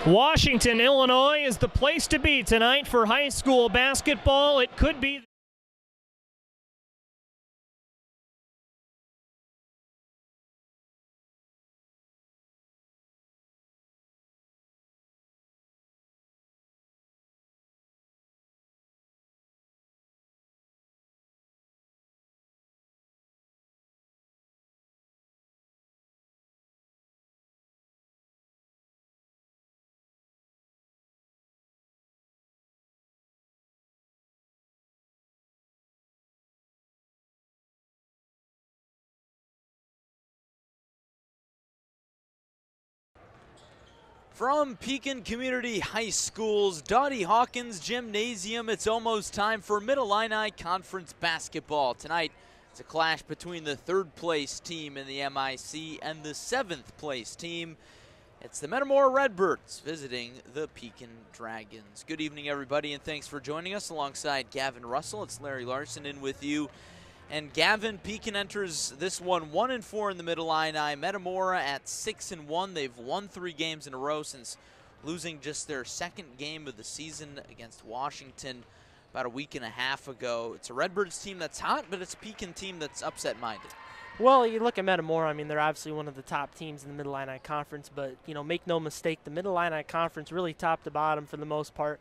Washington, Illinois is the place to be tonight for high school basketball. It could be From Pekin Community High School's Dawdy Hawkins Gymnasium, it's almost time for Mid-Illini Conference basketball. Tonight, it's a clash between the third-place team in the MIC and the seventh-place team. It's the Metamora Redbirds visiting the Pekin Dragons. Good evening, everybody, and thanks for joining us. Alongside Gavin Russell, it's Larry Larson in with you. And Gavin, Pekin enters this one 1-4 in the Mid-Illini. Metamora at 6-1. They've won 3 games in a row since losing just their second game of the season against Washington about a week and a half ago. It's a Redbirds team that's hot, but it's a Pekin team that's upset-minded. Well, you look at Metamora, I mean, they're obviously one of the top teams in the Mid-Illini Conference, but, you know, make no mistake, the Mid-Illini Conference, really top to bottom for the most part,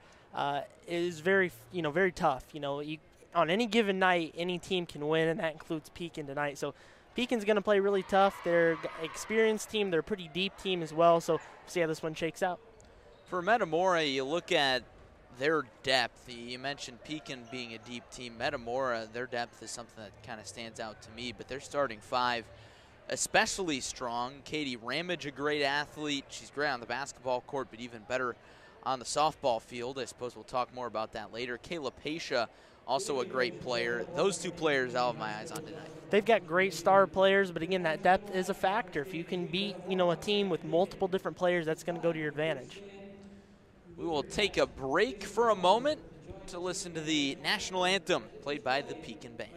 is very, very tough. You know, on any given night, any team can win, and that includes Pekin tonight. So Pekin's going to play really tough. They're an experienced team. They're a pretty deep team as well, so we'll see how this one shakes out. For Metamora, you look at their depth. You mentioned Pekin being a deep team. Metamora, their depth is something that kind of stands out to me, but their starting 5 especially strong. Katie Ramage, a great athlete. She's great on the basketball court, but even better on the softball field. I suppose we'll talk more about that later. Kayla Pasha, also a great player. Those 2 players I'll have my eyes on tonight. They've got great star players, but again, that depth is a factor. If you can beat, a team with multiple different players, that's going to go to your advantage. We will take a break for a moment to listen to the national anthem played by the Pekin Band.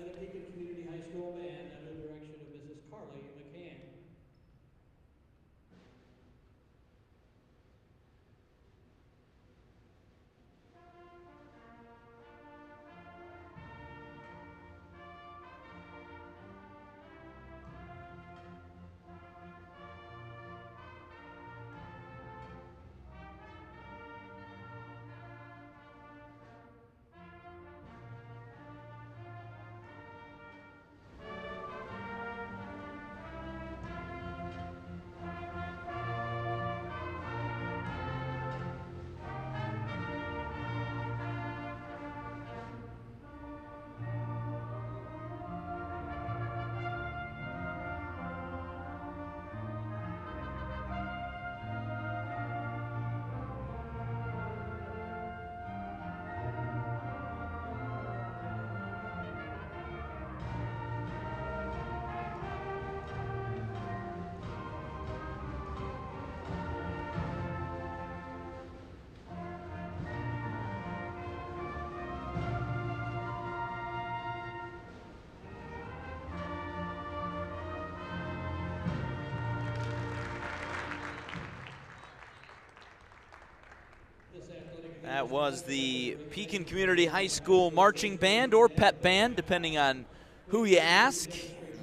That was the Pekin Community High School Marching Band, or Pep Band, depending on who you ask.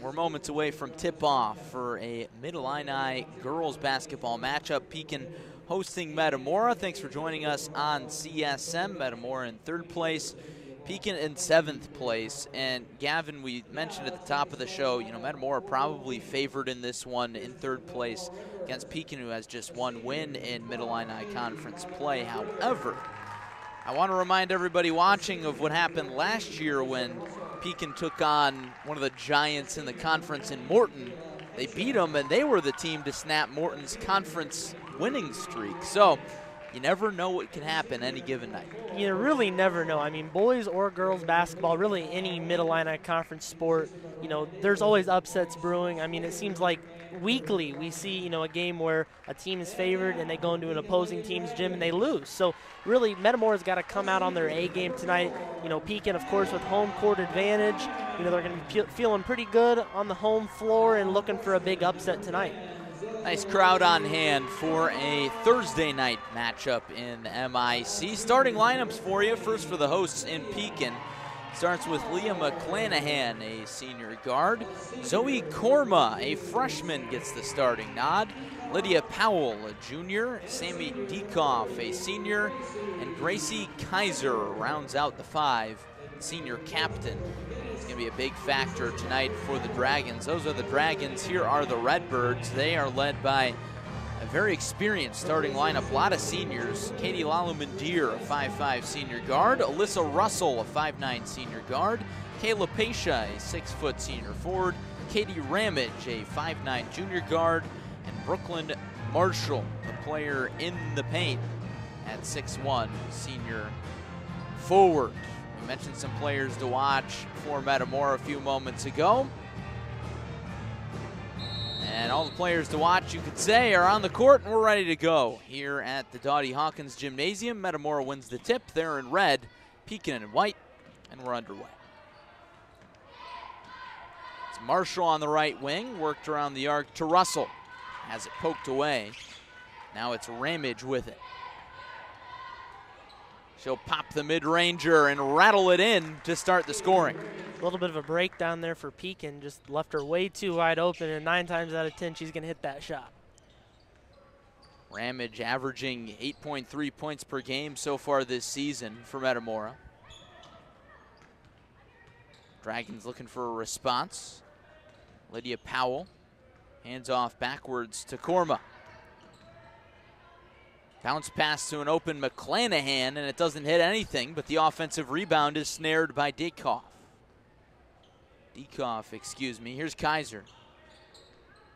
We're moments away from tip-off for a Mid-Illini girls basketball matchup. Pekin hosting Metamora. Thanks for joining us on CSM. Metamora in 3rd place, Pekin in 7th place. And Gavin, we mentioned at the top of the show, Metamora probably favored in this one in 3rd place against Pekin, who has just 1 win in Mid-Illini Conference play. However, I want to remind everybody watching of what happened last year when Pekin took on one of the giants in the conference in Morton. They beat them, and they were the team to snap Morton's conference winning streak. So you never know what can happen any given night. You really never know. I mean, boys or girls basketball, really any Mid-Illini Conference sport, there's always upsets brewing. I mean, it seems like weekly we see, a game where a team is favored and they go into an opposing team's gym and they lose. So really, Metamora's got to come out on their A game tonight. Pekin, of course, with home court advantage. They're going to be feeling pretty good on the home floor and looking for a big upset tonight. Nice crowd on hand for a Thursday night matchup in MIC. Starting lineups for you. First for the hosts in Pekin. Starts with Leah McClanahan, a senior guard. Zoe Korma, a freshman, gets the starting nod. Lydia Powell, a junior. Sammy Diekoff, a senior. And Gracie Kaiser rounds out the 5, senior captain. It's going to be a big factor tonight for the Dragons. Those are the Dragons. Here are the Redbirds. They are led by a very experienced starting lineup. A lot of seniors. Katie Lalumandir, a 5'5 senior guard. Alyssa Russell, a 5'9 senior guard. Kayla Pasha, a 6' senior forward. Katie Ramage, a 5'9 junior guard. And Brooklyn Marshall, the player in the paint at 6'1 senior forward. We mentioned some players to watch for Metamora a few moments ago. And all the players to watch, you could say, are on the court, and we're ready to go here at the Dawdy Hawkins Gymnasium. Metamora wins the tip. They're in red, Pekin in white, and we're underway. It's Marshall on the right wing, worked around the arc to Russell. Has it poked away. Now it's Ramage with it. She'll pop the mid-ranger and rattle it in to start the scoring. A little bit of a breakdown there for Pekin. Just left her way too wide open, and 9 times out of 10, she's going to hit that shot. Ramage averaging 8.3 points per game so far this season for Metamora. Dragons looking for a response. Lydia Powell, hands off backwards to Korma. Bounce pass to an open McClanahan, and it doesn't hit anything, but the offensive rebound is snared by Diekoff. Here's Kaiser.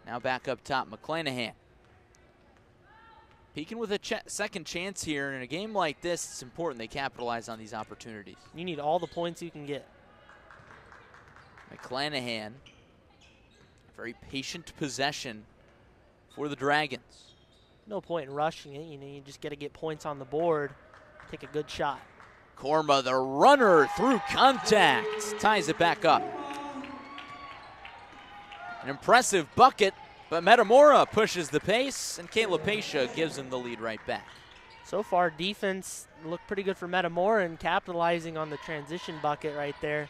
Now back up top, McClanahan. Pekin with a second chance here, and in a game like this, it's important they capitalize on these opportunities. You need all the points you can get. McClanahan, very patient possession for the Dragons. No point in rushing it. You just got to get points on the board, take a good shot. Korma, the runner, through contact, ties it back up. An impressive bucket, but Metamora pushes the pace, and Kayla Pasha gives him the lead right back. So far, defense looked pretty good for Metamora and capitalizing on the transition bucket right there.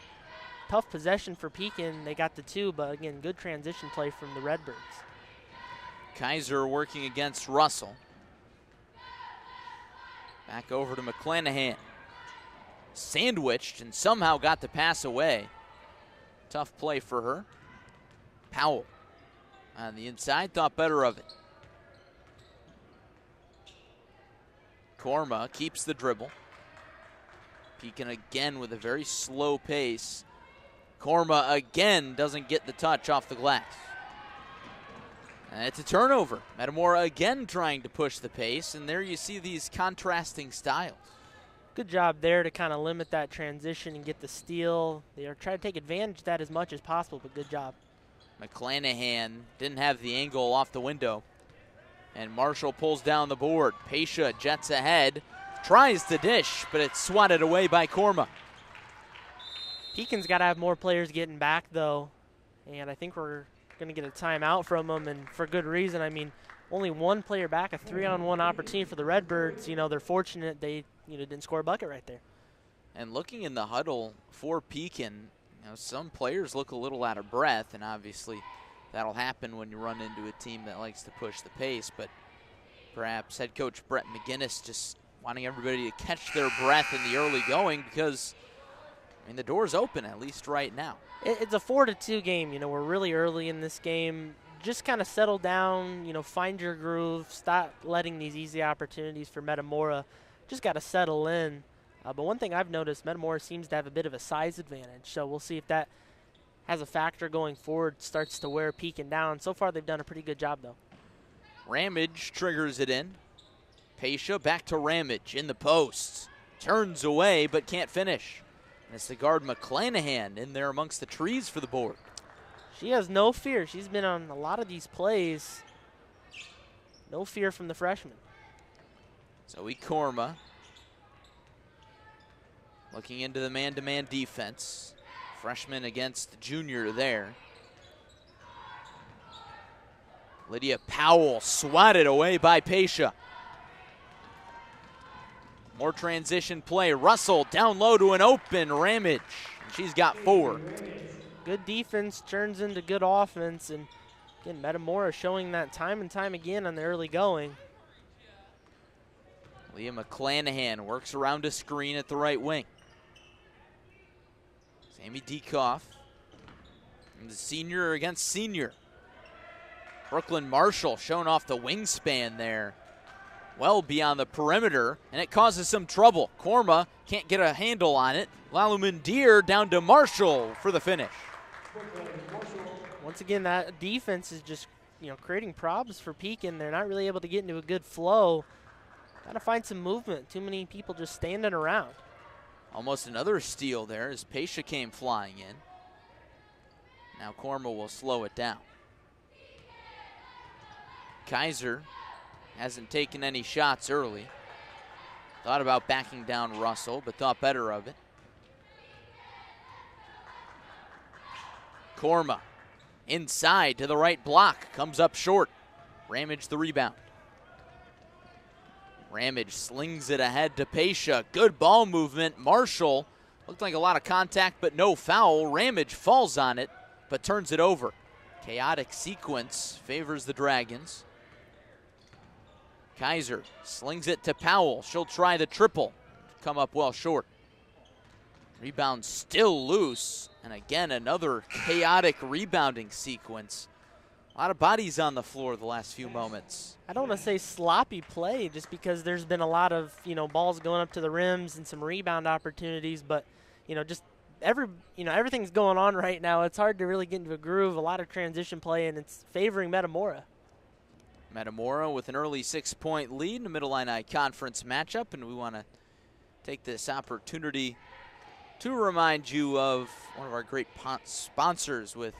Tough possession for Pekin. They got the 2, but again, good transition play from the Redbirds. Kaiser working against Russell. Back over to McClanahan. Sandwiched and somehow got the pass away. Tough play for her. Powell on the inside, thought better of it. Korma keeps the dribble. Pekin again with a very slow pace. Korma again doesn't get the touch off the glass. And it's a turnover. Metamora again trying to push the pace, and there you see these contrasting styles. Good job there to kind of limit that transition and get the steal. They are trying to take advantage of that as much as possible, but good job. McClanahan didn't have the angle off the window, and Marshall pulls down the board. Pasha jets ahead, tries to dish, but it's swatted away by Korma. Pekin's got to have more players getting back, though, and I think we're going to get a timeout from them, and for good reason. I mean, only one player back, a 3-on-1 opportunity for the Redbirds. They're fortunate they didn't score a bucket right there. And looking in the huddle for Pekin, some players look a little out of breath, and obviously that'll happen when you run into a team that likes to push the pace, but perhaps head coach Brett McGinnis just wanting everybody to catch their breath in the early going, because the door's open, at least right now. It's a 4-2 game. We're really early in this game. Just kind of settle down, find your groove, stop letting these easy opportunities for Metamora. Just got to settle in. But one thing I've noticed, Metamora seems to have a bit of a size advantage. So we'll see if that has a factor going forward, starts to wear Pekin down. So far, they've done a pretty good job, though. Ramage triggers it in. Pasha back to Ramage in the post. Turns away, but can't finish. And it's the guard McClanahan in there amongst the trees for the board. She has no fear. She's been on a lot of these plays. No fear from the freshman. Zoe Korma looking into the man-to-man defense. Freshman against junior there. Lydia Powell swatted away by Pesha. More transition play. Russell down low to an open Ramage. She's got 4. Good defense turns into good offense, and again, Metamora showing that time and time again on the early going. Leah McClanahan works around a screen at the right wing. Sammy Dekoff. And the senior against senior. Brooklyn Marshall showing off the wingspan there. Well beyond the perimeter, and it causes some trouble. Korma can't get a handle on it. Lalumandir down to Marshall for the finish. Once again, that defense is just, creating problems for Pekin. They're not really able to get into a good flow. Got to find some movement. Too many people just standing around. Almost another steal there as Pesha came flying in. Now Korma will slow it down. Kaiser hasn't taken any shots early. Thought about backing down Russell, but thought better of it. Korma inside to the right block, comes up short. Ramage the rebound. Ramage slings it ahead to Pesha. Good ball movement. Marshall looked like a lot of contact, but no foul. Ramage falls on it, but turns it over. Chaotic sequence favors the Dragons. Kaiser slings it to Powell. She'll try the triple. Come up well short. Rebound still loose. And again, another chaotic rebounding sequence. A lot of bodies on the floor the last few moments. I don't want to say sloppy play just because there's been a lot of, balls going up to the rims and some rebound opportunities, but, everything's going on right now. It's hard to really get into a groove, a lot of transition play, and it's favoring Metamora. Metamora with an early 6-point lead in the Mid-Illini Conference matchup, and we want to take this opportunity to remind you of one of our great sponsors with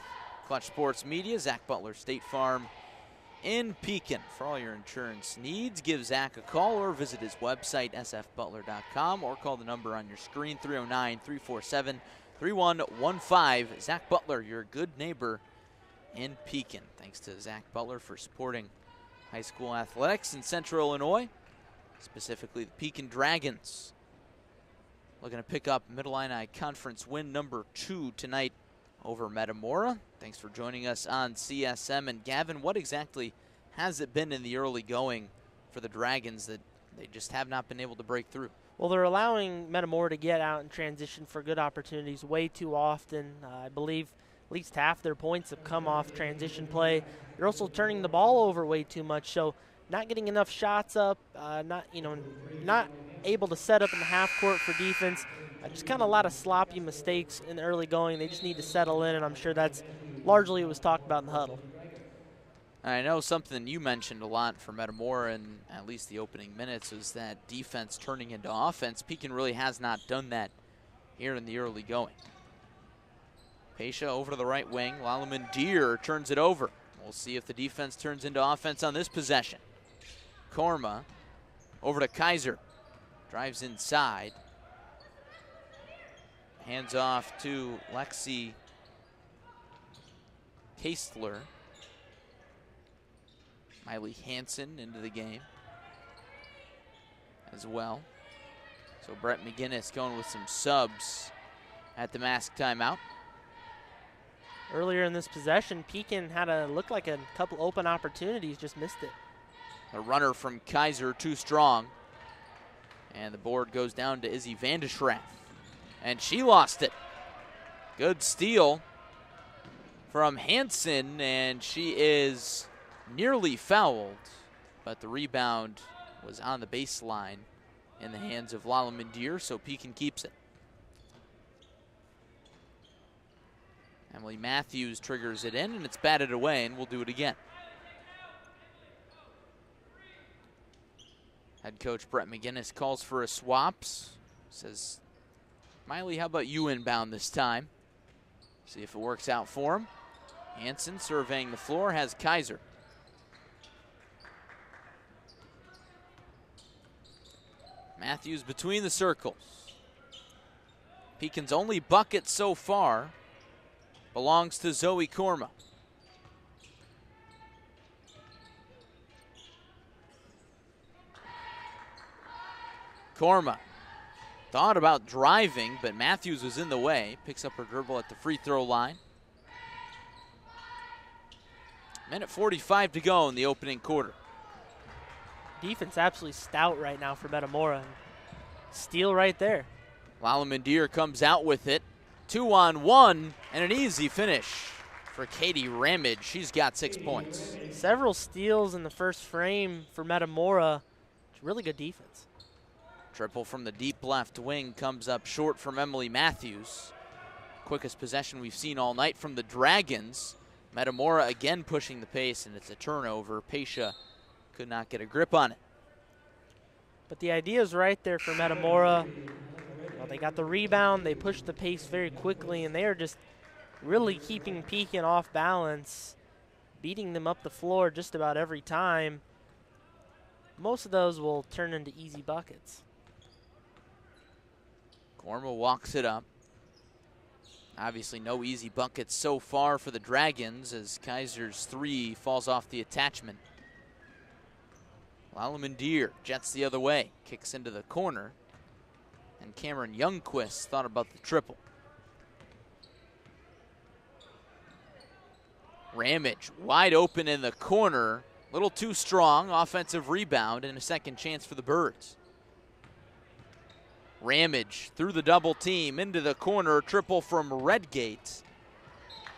Clutch Sports Media, Zach Butler State Farm in Pekin. For all your insurance needs, give Zach a call or visit his website, sfbutler.com, or call the number on your screen, 309-347-3115. Zach Butler, your good neighbor in Pekin. Thanks to Zach Butler for supporting high school athletics in Central Illinois, specifically the Pekin Dragons. Looking to pick up Mid-Illini Conference win number 2 tonight over Metamora. Thanks for joining us on CSM. And Gavin, what exactly has it been in the early going for the Dragons that they just have not been able to break through? Well, they're allowing Metamora to get out and transition for good opportunities way too often. I believe at least half their points have come off transition play. They're also turning the ball over way too much, so not getting enough shots up, not able to set up in the half court for defense. Just kind of a lot of sloppy mistakes in the early going. They just need to settle in, and I'm sure that's largely what was talked about in the huddle. I know something you mentioned a lot for Metamora in at least the opening minutes was that defense turning into offense. Pekin really has not done that here in the early going. Pesha over to the right wing. Lalumandir turns it over. We'll see if the defense turns into offense on this possession. Korma over to Kaiser. Drives inside. Hands off to Lexi Kastler. Miley Hansen into the game as well. So Brett McGinnis going with some subs at the mask timeout. Earlier in this possession, Pekin had looked like a couple open opportunities, just missed it. A runner from Kaiser too strong. And the board goes down to Izzy Vandeschrath. And she lost it. Good steal from Hansen, and she is nearly fouled, but the rebound was on the baseline in the hands of Lalumandir, so Pekin keeps it. Emily Matthews triggers it in, and it's batted away, and we'll do it again. Head coach Brett McGinnis calls for a swaps. Says, Miley, how about you inbound this time? See if it works out for him. Hansen surveying the floor, has Kaiser. Matthews between the circles. Pekin's only bucket so far belongs to Zoe Korma. Korma thought about driving, but Matthews was in the way. Picks up her dribble at the free throw line. Minute 45 to go in the opening quarter. Defense absolutely stout right now for Metamora. Steal right there. Lalamandir comes out with it. 2-on-1 and an easy finish for Katie Ramage. She's got 6 points. Several steals in the first frame for Metamora. It's really good defense. Triple from the deep left wing comes up short from Emily Matthews. Quickest possession we've seen all night from the Dragons. Metamora again pushing the pace, and it's a turnover. Pesha could not get a grip on it. But the idea is right there for Metamora. Well, they got the rebound, they pushed the pace very quickly, and they are just really keeping Pekin off balance, beating them up the floor just about every time. Most of those will turn into easy buckets. Korma walks it up. Obviously no easy buckets so far for the Dragons as Kaiser's three falls off the attachment. Lalamandir jets the other way, kicks into the corner, and Cameron Youngquist thought about the triple. Ramage wide open in the corner, a little too strong, offensive rebound and a second chance for the Birds. Ramage through the double team into the corner, triple from Redgate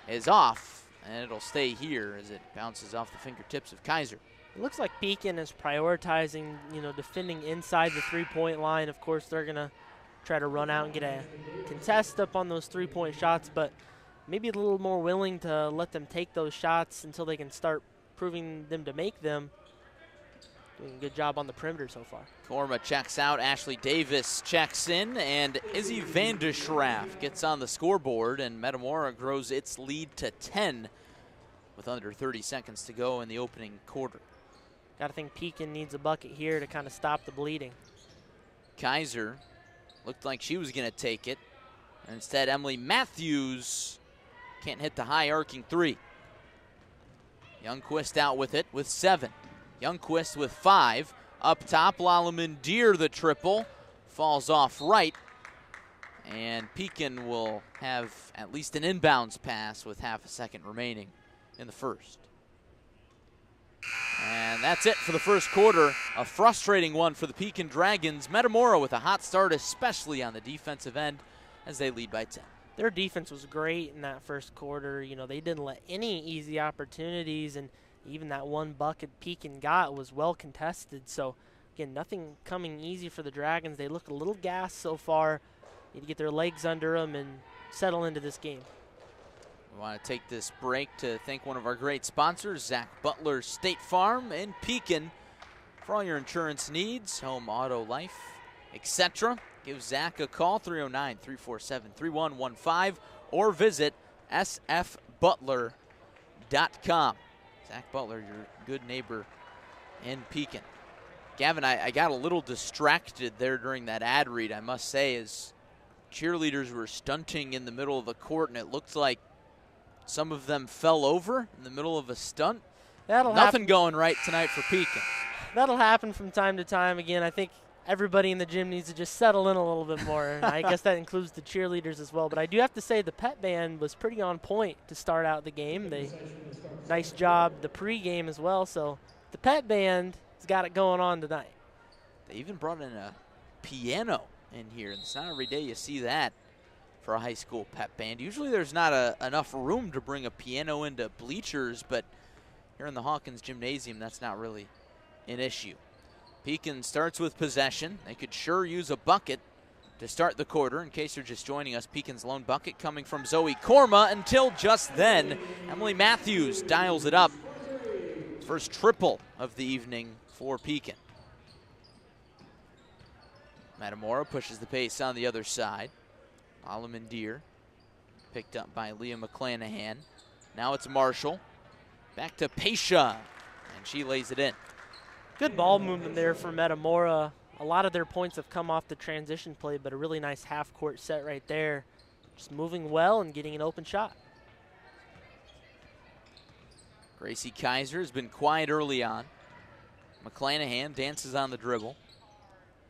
is off, and it'll stay here as it bounces off the fingertips of Kaiser. It looks like Pekin is prioritizing, defending inside the three-point line. Of course, they're going to try to run out and get a contest up on those three-point shots, but maybe a little more willing to let them take those shots until they can start proving them to make them. Doing a good job on the perimeter so far. Korma checks out, Ashley Davis checks in, and Izzy Vandeschraff gets on the scoreboard, and Metamora grows its lead to 10 with under 30 seconds to go in the opening quarter. Gotta think Pekin needs a bucket here to kind of stop the bleeding. Kaiser looked like she was gonna take it. Instead, Emily Matthews can't hit the high arcing three. Youngquist out with it with 7. Youngquist with 5. Up top, Lalamandir the triple. Falls off right. And Pekin will have at least an inbounds pass with half a second remaining in the first. And that's it for the first quarter. A frustrating one for the Pekin Dragons. Metamora with a hot start, especially on the defensive end, as they lead by 10. Their defense was great in that first quarter. They didn't let any easy opportunities, and even that one bucket Pekin got was well contested. So, again, nothing coming easy for the Dragons. They look a little gassed so far. Need to get their legs under them and settle into this game. We want to take this break to thank one of our great sponsors, Zach Butler State Farm in Pekin. For all your insurance needs, home, auto, life, etc., give Zach a call, 309-347-3115, or visit sfbutler.com. Zach Butler, your good neighbor in Pekin. Gavin, I got a little distracted there during that ad read, I must say, as cheerleaders were stunting in the middle of the court, and it looked like some of them fell over in the middle of a stunt. Nothing going right tonight for Pekin. That'll happen from time to time. Again, I think everybody in the gym needs to just settle in a little bit more. And I guess that includes the cheerleaders as well. But I do have to say the pep band was pretty on point to start out the game. Nice job the pregame as well. So the pep band has got it going on tonight. They even brought in a piano in here. It's not every day you see that for a high school pep band. Usually there's not enough room to bring a piano into bleachers, but here in the Hawkins Gymnasium, that's not really an issue. Pekin starts with possession. They could sure use a bucket to start the quarter. In case you're just joining us, Pekin's lone bucket coming from Zoe Korma until just then. Emily Matthews dials it up. First triple of the evening for Pekin. Metamora pushes the pace on the other side. Lalamandir picked up by Leah McClanahan. Now it's Marshall. Back to Pesha, and she lays it in. Good ball movement there for Metamora. A lot of their points have come off the transition play, but a really nice half-court set right there. Just moving well and getting an open shot. Gracie Kaiser has been quiet early on. McClanahan dances on the dribble.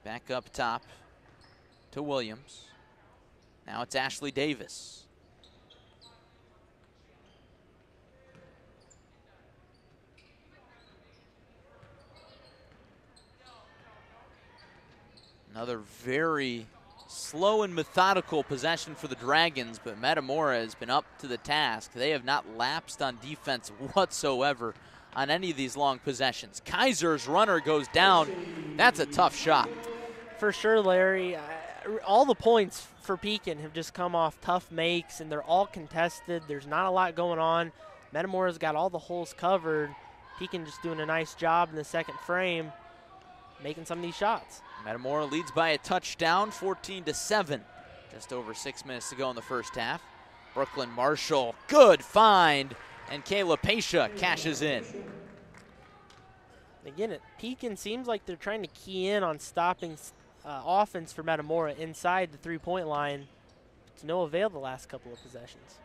Back up top to Williams. Now it's Ashley Davis. Another very slow and methodical possession for the Dragons, but Metamora has been up to the task. They have not lapsed on defense whatsoever on any of these long possessions. Kaiser's runner goes down. That's a tough shot. For sure, Larry. All the points for Pekin have just come off tough makes, and they're all contested. There's not a lot going on. Metamora's got all the holes covered. Pekin just doing a nice job in the second frame, making some of these shots. Metamora leads by a touchdown, 14-7. Just over 6 minutes to go in the first half. Brooklyn Marshall, good find, and Kayla Pesha cashes in. Again, Pekin seems like they're trying to key in on stopping offense for Metamora inside the three-point line. To no avail the last couple of possessions.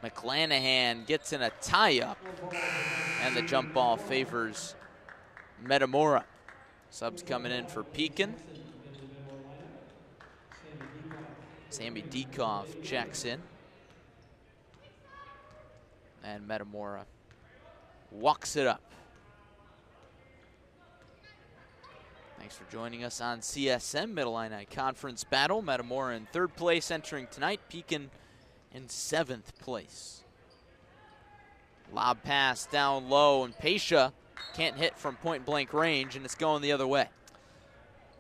McClanahan gets in a tie-up, and the jump ball favors Metamora. Subs coming in for Pekin. Sammy Dekoff checks in. And Metamora walks it up. Thanks for joining us on CSM Mid-Illini Conference Battle. Metamora in 3rd place entering tonight. Pekin in 7th place. Lob pass down low, and Pesha can't hit from point-blank range, and it's going the other way.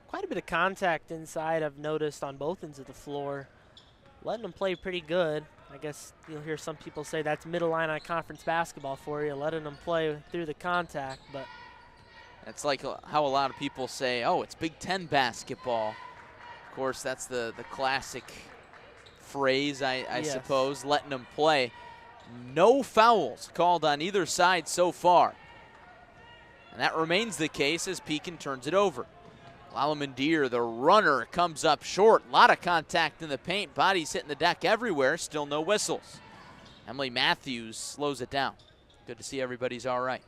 Quite a bit of contact inside I've noticed on both ends of the floor. Letting them play pretty good. I guess you'll hear some people say that's Mid-Illini Conference basketball for you, letting them play through the contact, but it's like how a lot of people say, oh, it's Big Ten basketball. Of course, that's the classic phrase, I yes. suppose, letting them play. No fouls called on either side so far. And that remains the case as Pekin turns it over. Lalamandir, the runner, comes up short. A lot of contact in the paint. Bodies hitting the deck everywhere. Still no whistles. Emily Matthews slows it down. Good to see everybody's all right.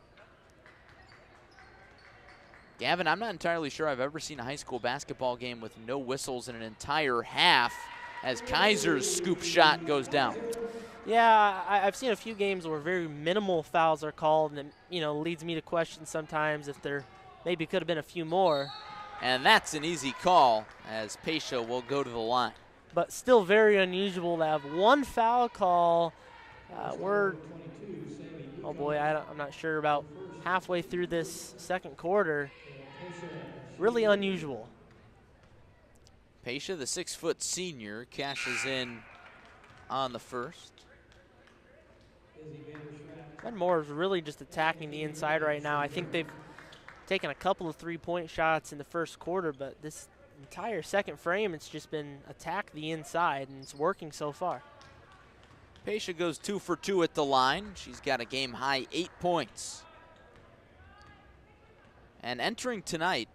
Gavin, I'm not entirely sure I've ever seen a high school basketball game with no whistles in an entire half as Kaiser's scoop shot goes down. yeah, I've seen a few games where very minimal fouls are called, and it leads me to question sometimes if there maybe could have been a few more. And that's an easy call as Pesha will go to the line. But still very unusual to have one foul call. We're, oh boy, I'm not sure, about halfway through this second quarter. Really unusual. Pesha, the 6-foot senior, cashes in on the first. Metamora is really just attacking the inside right now. I think they've taken a couple of three-point shots in the first quarter, but this entire second frame, it's just been attack the inside, and it's working so far. Pesha goes 2 for 2 at the line. She's got a game-high 8 points. And entering tonight,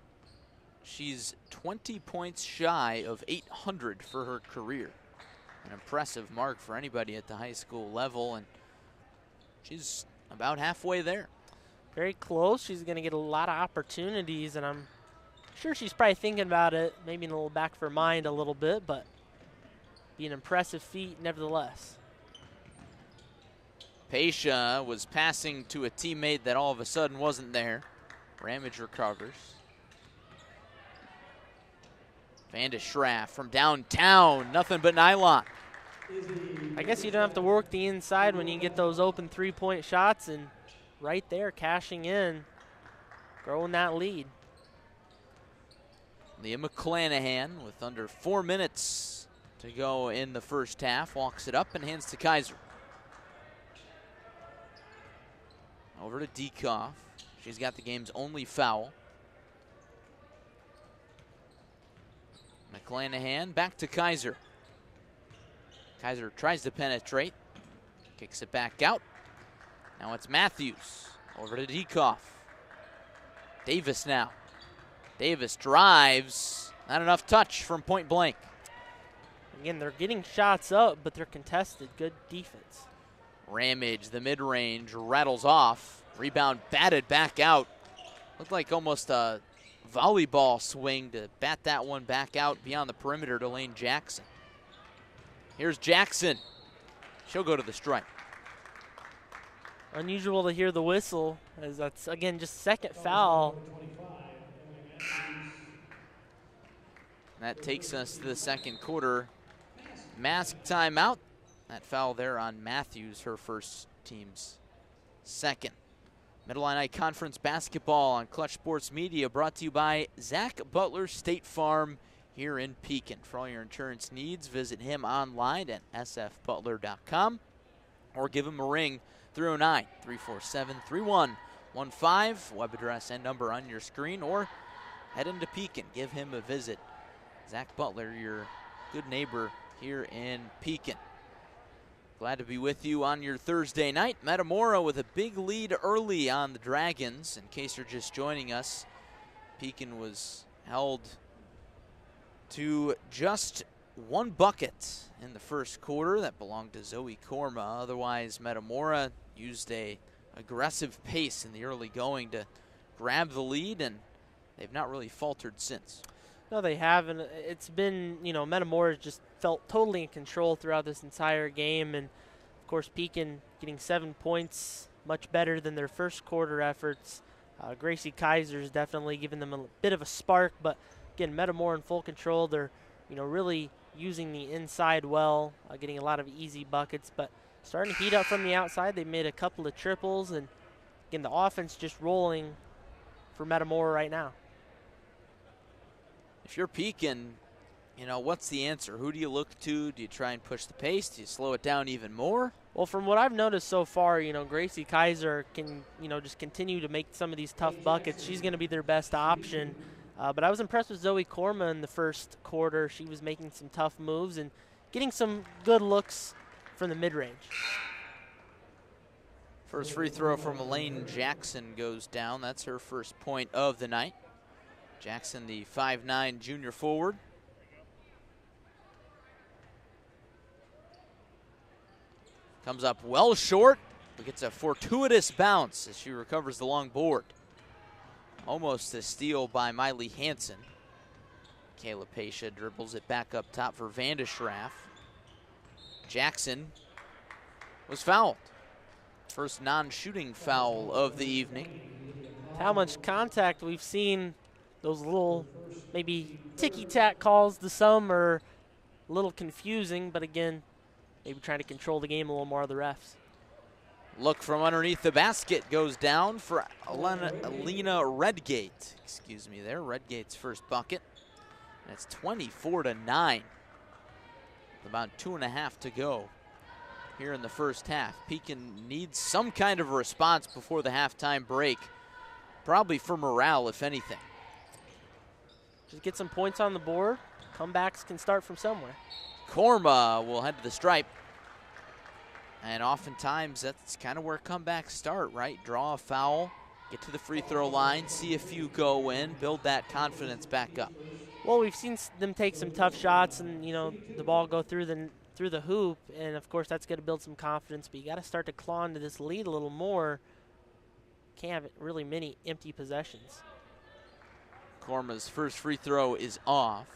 she's 20 points shy of 800 for her career. An impressive mark for anybody at the high school level, and she's about halfway there. Very close. She's going to get a lot of opportunities, and I'm sure she's probably thinking about it, maybe in the back of her mind a little bit, but be an impressive feat nevertheless. Pesha was passing to a teammate that all of a sudden wasn't there. Ramage recovers. Van de Schraff from downtown, nothing but nylon. I guess you don't have to work the inside when you get those open three-point shots, and right there, cashing in, growing that lead. Leah McClanahan, with under 4 minutes to go in the first half, walks it up and hands to Kaiser. Over to Dekoff. She's got the game's only foul. McClanahan back to Kaiser. Kaiser tries to penetrate, kicks it back out. Now it's Matthews, over to Dekoff. Davis now. Davis drives, not enough touch from point blank. Again, they're getting shots up, but they're contested. Good defense. Ramage, the mid-range, rattles off. Rebound batted back out. Looked like almost a volleyball swing to bat that one back out beyond the perimeter to Lane Jackson. Here's Jackson. She'll go to the stripe. Unusual to hear the whistle, as that's, again, just second foul. That takes us to the second quarter. Mask timeout. That foul there on Matthews, her first, team's second. Mid-Illini Conference basketball on Clutch Sports Media, brought to you by Zach Butler State Farm here in Pekin. For all your insurance needs, visit him online at sfbutler.com or give him a ring, 309-347-3115. Web address and number on your screen, or head into Pekin. Give him a visit. Zach Butler, your good neighbor here in Pekin. Glad to be with you on your Thursday night. Metamora with a big lead early on the Dragons. In case you're just joining us, Pekin was held to just one bucket in the first quarter. That belonged to Zoe Korma. Otherwise, Metamora used a aggressive pace in the early going to grab the lead, and they've not really faltered since. No, they haven't. It's been, Metamora just felt totally in control throughout this entire game. And, of course, Pekin getting 7 points, much better than their first quarter efforts. Gracie Kaiser's definitely given them a bit of a spark. But, again, Metamora in full control. They're, really using the inside well, getting a lot of easy buckets. But starting to heat up from the outside. They made a couple of triples. And, again, the offense just rolling for Metamora right now. If you're Pekin, what's the answer? Who do you look to? Do you try and push the pace? Do you slow it down even more? Well, from what I've noticed so far, Gracie Kaiser can, just continue to make some of these tough buckets. She's going to be their best option. But I was impressed with Zoe Korma in the first quarter. She was making some tough moves and getting some good looks from the mid-range. First free throw from Elaine Jackson goes down. That's her first point of the night. Jackson, the 5'9" junior forward. Comes up well short, but gets a fortuitous bounce as she recovers the long board. Almost a steal by Miley Hansen. Kayla Pesha dribbles it back up top for Vandeschraff. Jackson was fouled. First non-shooting foul of the evening. How much contact we've seen. Those little maybe ticky-tack calls to some are a little confusing, but again, maybe trying to control the game a little more of the refs. Look from underneath the basket goes down for Alina Redgate. Excuse me there, Redgate's first bucket. And it's 24-9. About 2.5 to go here in the first half. Pekin needs some kind of a response before the halftime break. Probably for morale, if anything. Just get some points on the board. Comebacks can start from somewhere. Korma will head to the stripe. And oftentimes that's kind of where comebacks start, right? Draw a foul, get to the free throw line, see a few go in, build that confidence back up. Well, we've seen them take some tough shots and, the ball go through the hoop. And, of course, that's going to build some confidence. But you got to start to claw into this lead a little more. Can't have really many empty possessions. Korma's first free throw is off.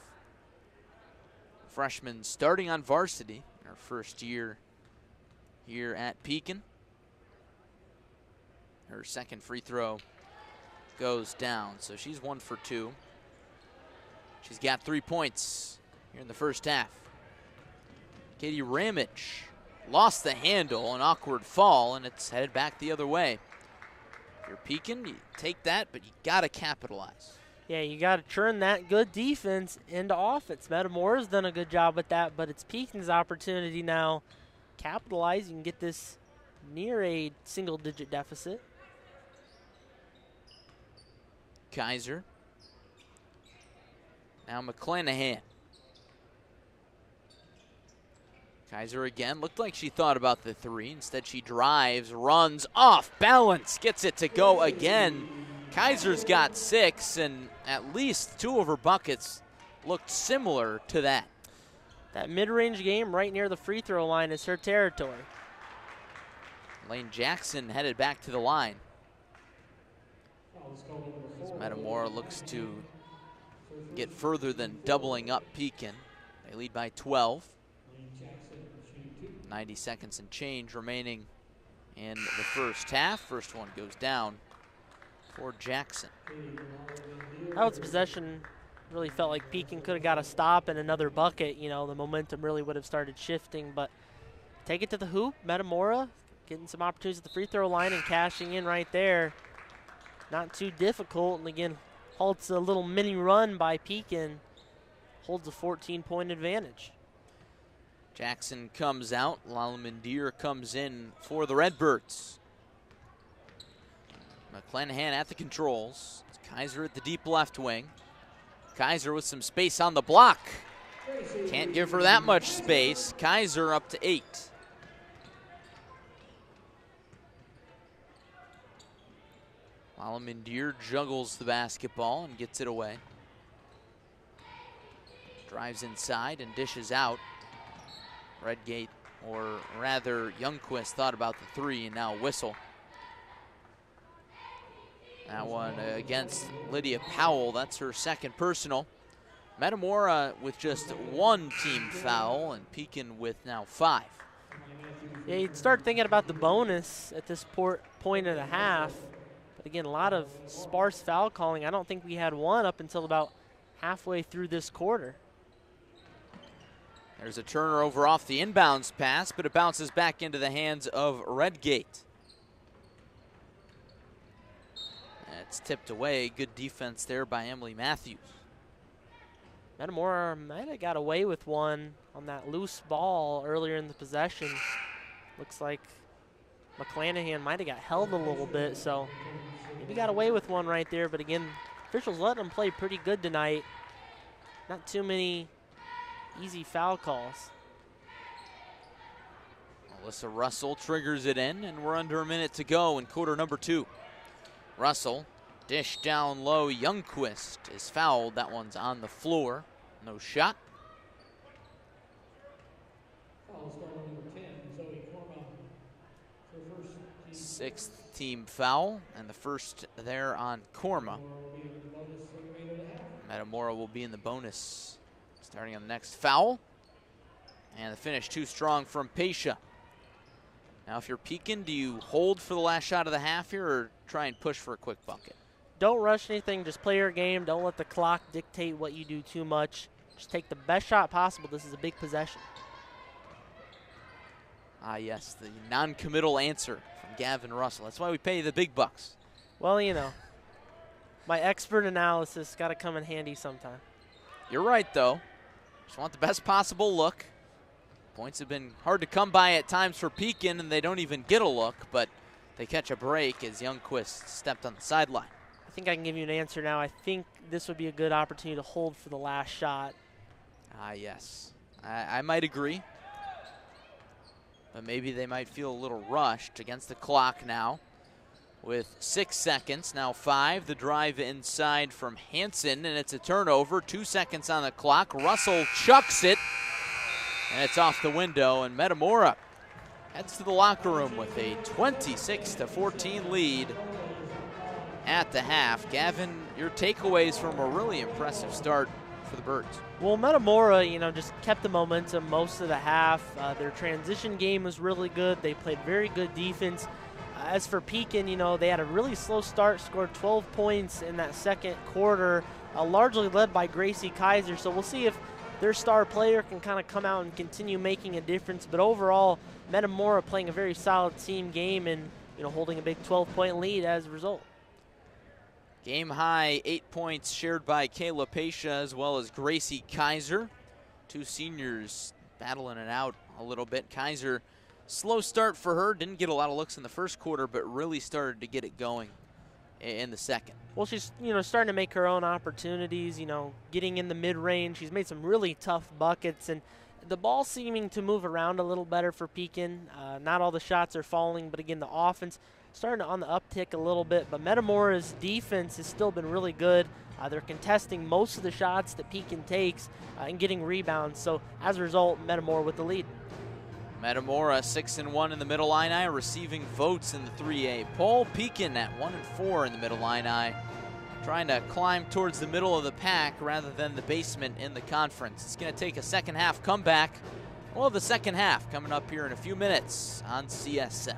Freshman starting on varsity, her first year here at Pekin. Her second free throw goes down, so she's 1 for 2. She's got 3 points here in the first half. Katie Ramage lost the handle, an awkward fall, and it's headed back the other way. If you're Pekin, you take that, but you gotta capitalize. Yeah, you got to turn that good defense into offense. Metamora's done a good job with that, but it's Pekin's opportunity now. Capitalize, you can get this near a single-digit deficit. Kaiser. Now McClanahan. Kaiser again, looked like she thought about the three. Instead she drives, runs, off balance, gets it to go again. Kaiser's got 6, and at least 2 of her buckets looked similar to that. That mid-range game right near the free throw line is her territory. Lane Jackson headed back to the line. Metamora looks to get further than doubling up Pekin. They lead by 12. 90 seconds and change remaining in the first half. First one goes down for Jackson. That was possession. Really felt like Pekin could have got a stop and another bucket. You know, the momentum really would have started shifting, but take it to the hoop. Metamora getting some opportunities at the free throw line and cashing in right there. Not too difficult, and again, halts a little mini run by Pekin, holds a 14-point advantage. Jackson comes out. Lalamandir comes in for the Redbirds. McClanahan at the controls. Kaiser at the deep left wing. Kaiser with some space on the block. Can't give her that much space. Kaiser up to 8. Lalamandir juggles the basketball and gets it away. Drives inside and dishes out. Redgate, or rather Youngquist, thought about the 3 and now whistle. That one against Lydia Powell. That's her second personal. Metamora with just 1 team foul and Pekin with now 5. Yeah, you'd start thinking about the bonus at this point and a half. But again, a lot of sparse foul calling. I don't think we had one up until about halfway through this quarter. There's a turnover off the inbounds pass, but it bounces back into the hands of Redgate. It's tipped away. Good defense there by Emily Matthews. Metamora might have got away with one on that loose ball earlier in the possession. Looks like McClanahan might have got held a little bit, so maybe got away with one right there. But again, officials let them play pretty good tonight. Not too many easy foul calls. Alyssa Russell triggers it in, and we're under a minute to go in quarter number 2. Russell, dish down low. Youngquist is fouled. That one's on the floor. No shot. Sixth team foul, and the first there on Korma. Metamora will be in the bonus starting on the next foul. And the finish too strong from Pesha. Now if you're Pekin, do you hold for the last shot of the half here or try and push for a quick bucket? Don't rush anything, just play your game. Don't let the clock dictate what you do too much. Just take the best shot possible. This is a big possession. Ah yes, the non-committal answer from Gavin Russell. That's why we pay the big bucks. Well, you know, my expert analysis got to come in handy sometime. You're right though. Just want the best possible look. Points have been hard to come by at times for Pekin, and they don't even get a look, but they catch a break as Youngquist stepped on the sideline. I think I can give you an answer now. I think this would be a good opportunity to hold for the last shot. Ah, yes. I might agree. But maybe they might feel a little rushed against the clock now. With 6 seconds, now 5. The drive inside from Hansen, and it's a turnover. 2 seconds on the clock. Russell chucks it. And it's off the window, and Metamora heads to the locker room with a 26-14 lead at the half. Gavin, your takeaways from a really impressive start for the Birds? Well, Metamora, you know, just kept the momentum most of the half. Their transition game was really good. They played very good defense. As for Pekin, you know, they had a really slow start, scored 12 points in that second quarter, largely led by Gracie Kaiser. So we'll see if their star player can kind of come out and continue making a difference. But overall, Metamora playing a very solid team game and, you know, holding a big 12-point lead as a result. Game high 8 points shared by Kayla Pesha as well as Gracie Kaiser. 2 seniors battling it out a little bit. Kaiser, slow start for her. Didn't get a lot of looks in the first quarter, but really started to get it going in the second. Well, she's, you know, starting to make her own opportunities, you know, getting in the mid-range. She's made some really tough buckets, and the ball seeming to move around a little better for Pekin. Not all the shots are falling, but again, the offense starting on the uptick a little bit. But Metamora's defense has still been really good. They're contesting most of the shots that Pekin takes and getting rebounds. So as a result, Metamora with the lead. Metamora 6-1 in the Mid-Illini, receiving votes in the 3A poll. Pekin at 1-4 in the Mid-Illini. trying to climb towards the middle of the pack rather than the basement in the conference. It's going to take a second half comeback. Well, the second half coming up here in a few minutes on CSN.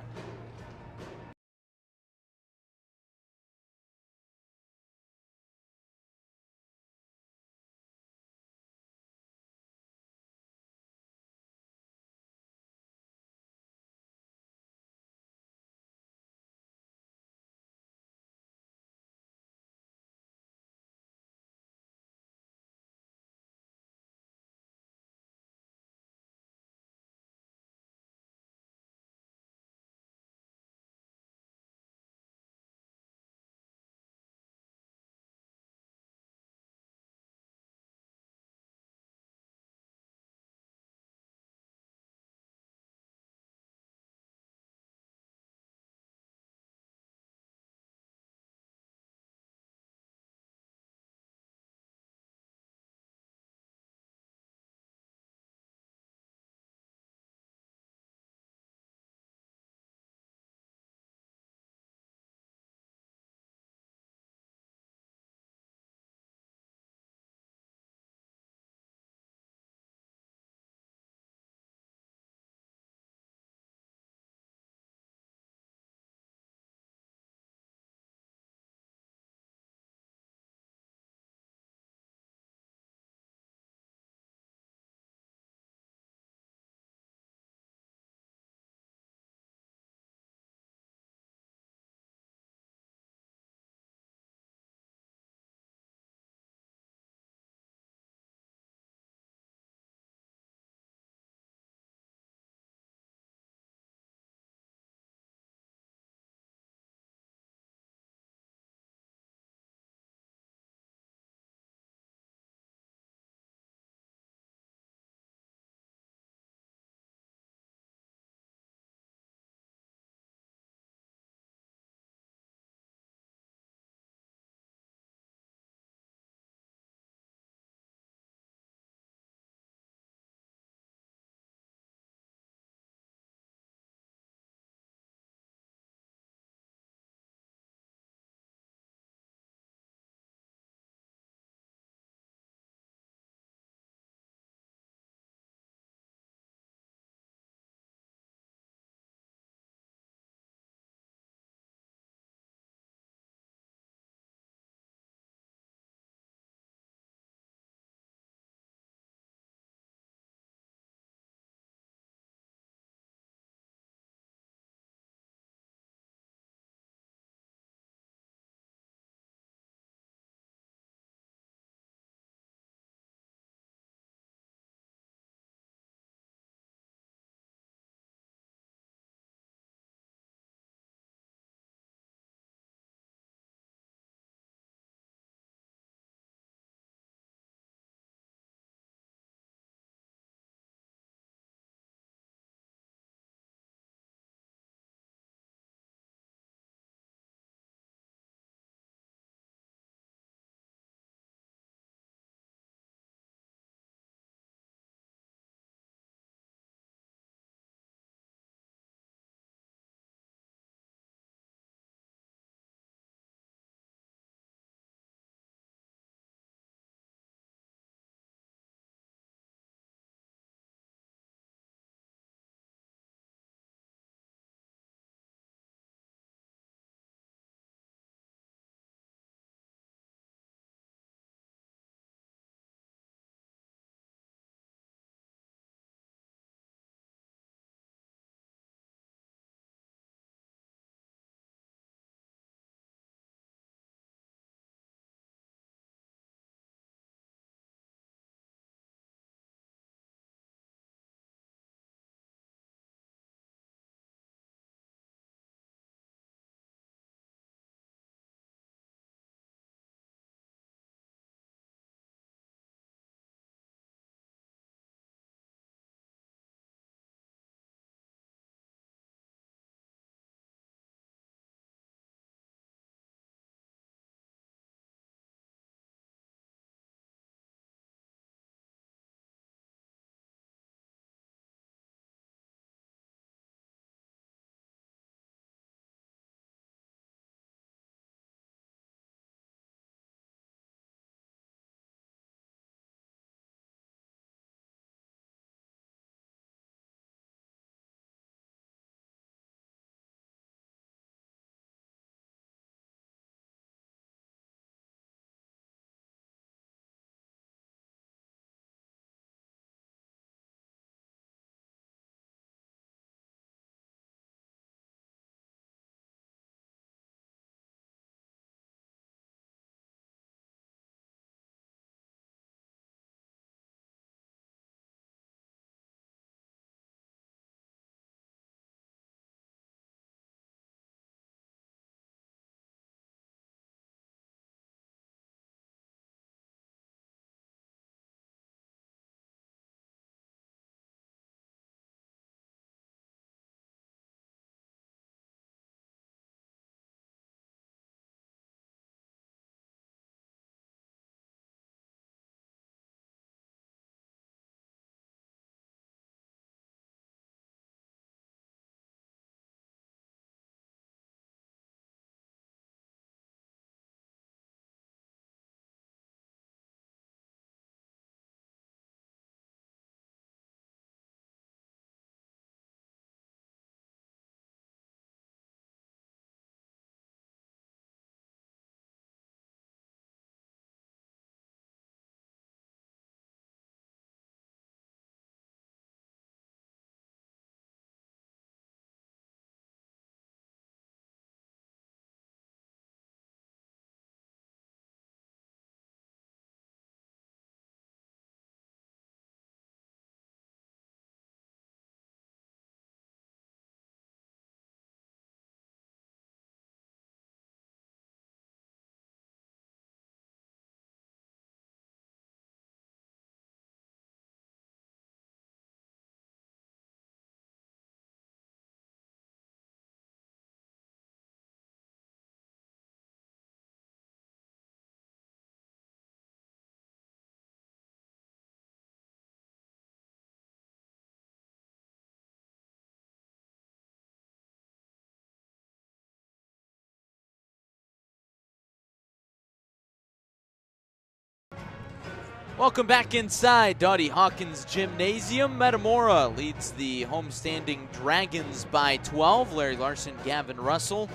Welcome back inside Dawdy Hawkins Gymnasium. Metamora leads the homestanding Dragons by 12. Larry Larson, Gavin Russell,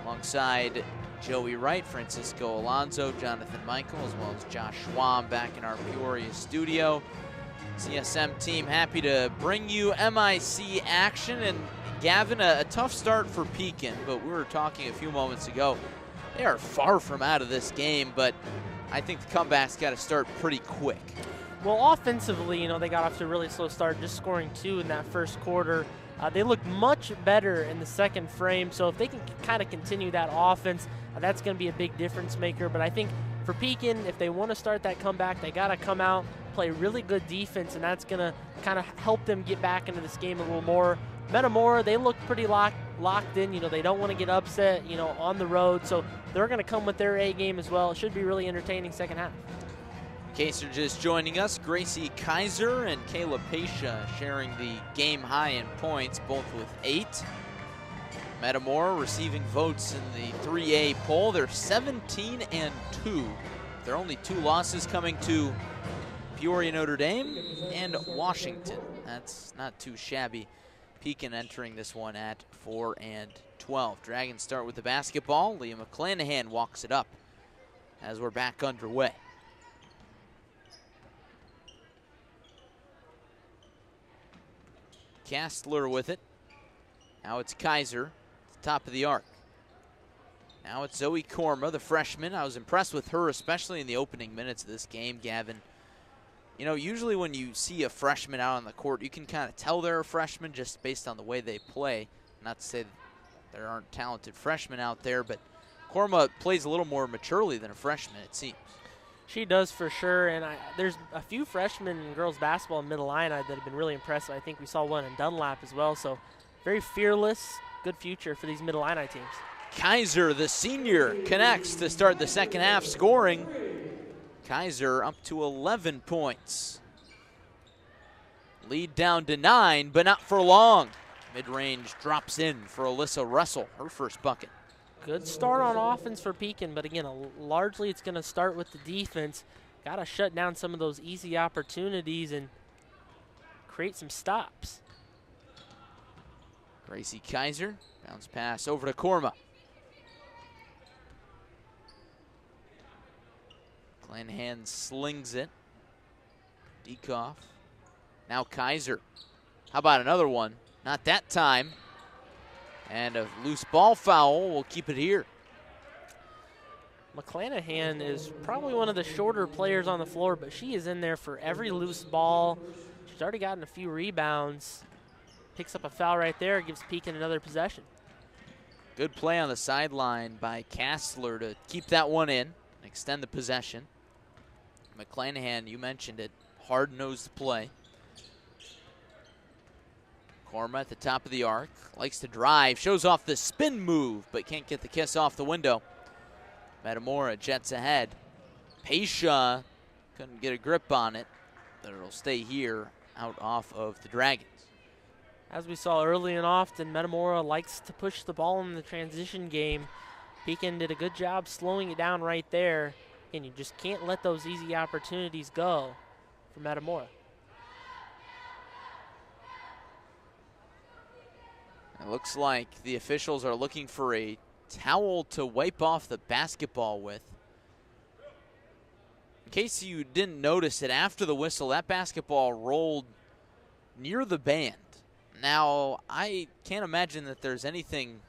alongside Joey Wright, Francisco Alonso, Jonathan Michael, as well as Josh Schwab back in our Peoria studio. CSM team happy to bring you MIC action. And Gavin, a tough start for Pekin, but we were talking a few moments ago. They are far from out of this game, but I think the comeback's got to start pretty quick. Well, offensively, they got off to a really slow start, just scoring 2 in that first quarter. They look much better in the second frame, so if they can kind of continue that offense, that's going to be a big difference maker. But I think for Pekin, if they want to start that comeback, they got to come out, play really good defense, and that's going to kind of help them get back into this game a little more. Metamora, they look pretty locked in. They don't want to get upset, on the road. So they're going to come with their A game as well. It should be really entertaining second half. In case you're just joining us, Gracie Kaiser and Kayla Pasha sharing the game high in points, both with 8. Metamora receiving votes in the 3A poll. They're 17-2. Their only 2 losses coming to Peoria, Notre Dame, and Washington. That's not too shabby. Pekin entering this one at 4-12. Dragons start with the basketball. Leah McClanahan walks it up as we're back underway. Kastler with it. Now it's Kaiser at the top of the arc. Now it's Zoe Korma, the freshman. I was impressed with her, especially in the opening minutes of this game, Gavin. Usually when you see a freshman out on the court, you can kind of tell they're a freshman just based on the way they play. Not to say that there aren't talented freshmen out there, but Korma plays a little more maturely than a freshman, it seems. She does for sure, and there's a few freshmen in girls basketball in Mid-Illini that have been really impressive. I think we saw one in Dunlap as well, so very fearless, good future for these Mid-Illini teams. Kaiser, the senior, connects to start the second half scoring. Kaiser up to 11 points. Lead down to 9, but not for long. Mid-range drops in for Alyssa Russell, her first bucket. Good start on offense for Pekin, but again, largely it's going to start with the defense. Got to shut down some of those easy opportunities and create some stops. Gracie Kaiser, bounce pass over to Korma. Clanahan slings it. Dekoff. Now Kaiser. How about another one? Not that time. And a loose ball foul. We'll keep it here. McClanahan is probably one of the shorter players on the floor, but she is in there for every loose ball. She's already gotten a few rebounds. Picks up a foul right there, gives Pekin another possession. Good play on the sideline by Kastler to keep that one in and extend the possession. McClanahan, you mentioned it, hard-nosed play. Korma at the top of the arc, likes to drive, shows off the spin move, but can't get the kiss off the window. Metamora jets ahead. Pasha couldn't get a grip on it, but it'll stay here out off of the Dragons. As we saw early and often, Metamora likes to push the ball in the transition game. Pekin did a good job slowing it down right there, and you just can't let those easy opportunities go for Metamora. It looks like the officials are looking for a towel to wipe off the basketball with. In case you didn't notice it, after the whistle, that basketball rolled near the band. Now, I can't imagine that there's anything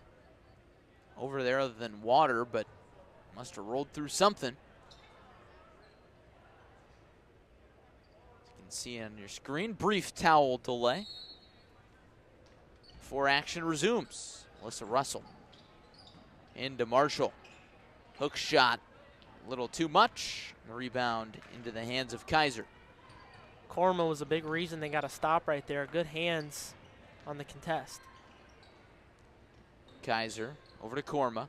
over there other than water, but must have rolled through something. As you can see on your screen, brief towel delay before action resumes. Alyssa Russell into Marshall. Hook shot, a little too much. The rebound into the hands of Kaiser. Korma was a big reason they got a stop right there. Good hands on the contest. Kaiser over to Korma.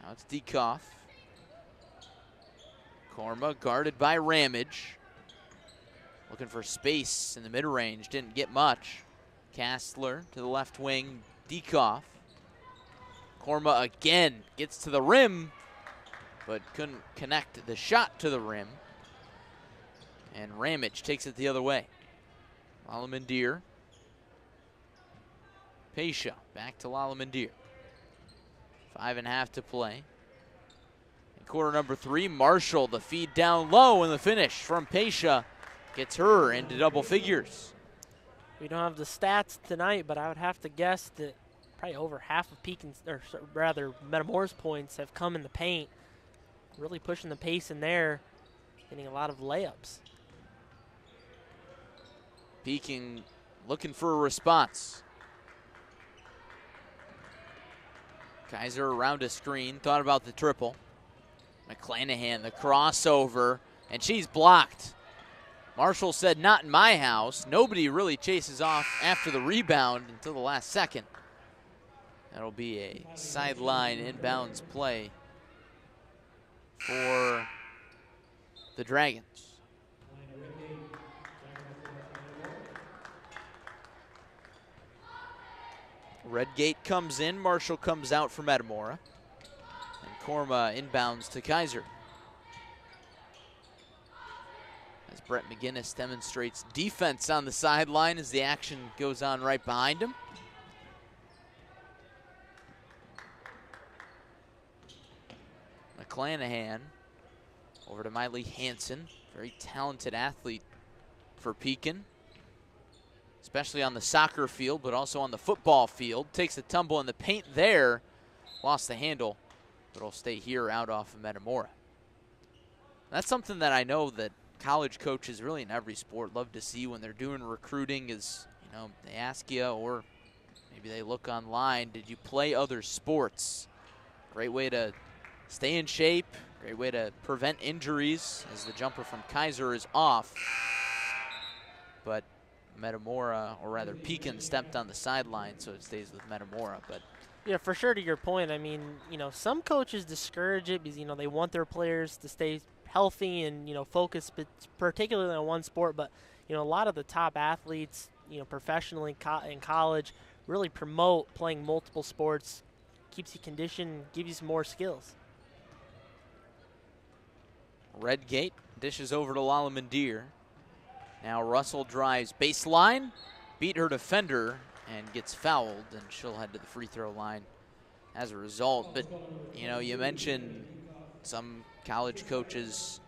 Now it's Dekoff. Korma guarded by Ramage. Looking for space in the mid-range, didn't get much. Kastler to the left wing, Dekoff. Korma again gets to the rim, but couldn't connect the shot to the rim. And Ramage takes it the other way. Lalamandir. Pesha back to Lalamandir. 5.5 to play. In quarter number 3, Marshall, the feed down low, and the finish from Pesha gets her into double figures. We don't have the stats tonight, but I would have to guess that probably over half of Pekin's, or rather Metamora's points have come in the paint. Really pushing the pace in there, getting a lot of layups. Pekin looking for a response. Kaiser around a screen, thought about the triple. McClanahan, the crossover, and she's blocked. Marshall said, "Not in my house." Nobody really chases off after the rebound until the last second. That'll be a sideline inbounds play for the Dragons. Redgate comes in, Marshall comes out for Metamora. And Korma inbounds to Kaiser. As Brett McGinnis demonstrates defense on the sideline as the action goes on right behind him. McClanahan over to Miley Hansen, very talented athlete for Pekin, especially on the soccer field, but also on the football field. Takes a tumble in the paint there, lost the handle, but it'll stay here out off of Metamora. That's something that I know that college coaches really in every sport love to see when they're doing recruiting is, you know, they ask you, or maybe they look online, did you play other sports? Great way to stay in shape, great way to prevent injuries as the jumper from Kaiser is off. But Metamora, or rather Pekin, stepped on the sideline, so it stays with Metamora. But yeah, for sure, to your point, I mean, you know, some coaches discourage it because, you know, they want their players to stay healthy and, you know, focus particularly on one sport. But, you know, a lot of the top athletes, you know, professionally in college really promote playing multiple sports, keeps you conditioned, gives you some more skills. Redgate dishes over to Lalamandir. Now Russell drives baseline, beat her defender, and gets fouled, and she'll head to the free throw line as a result. But, you know, you mentioned some college coaches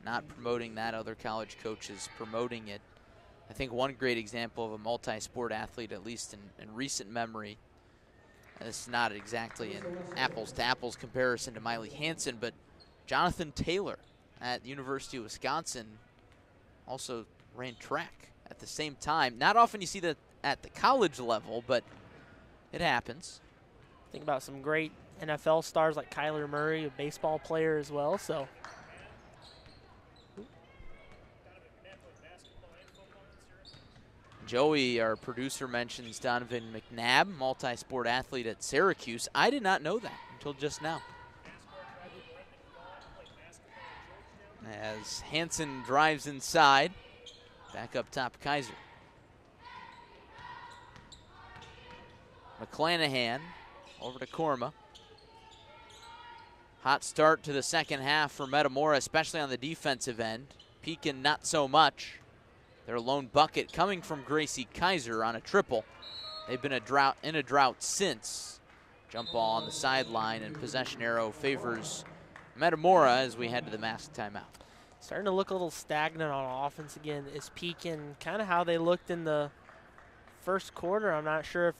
not promoting that, other college coaches promoting it. I think one great example of a multi-sport athlete, at least in recent memory, this is not exactly an apples-to-apples comparison to Miley Hansen, but Jonathan Taylor at the University of Wisconsin also ran track at the same time. Not often you see that at the college level, but it happens. Think about some great NFL stars like Kyler Murray, a baseball player as well. So Joey, our producer, mentions Donovan McNabb, multi-sport athlete at Syracuse. I did not know that until just now. As Hansen drives inside, back up top, Kaiser. McClanahan over to Korma. Hot start to the second half for Metamora, especially on the defensive end. Pekin not so much. Their lone bucket coming from Gracie Kaiser on a triple. They've been in a drought since. Jump ball on the sideline, and possession arrow favors Metamora as we head to the mask timeout. Starting to look a little stagnant on offense again. Is Pekin kind of how they looked in the first quarter? I'm not sure if,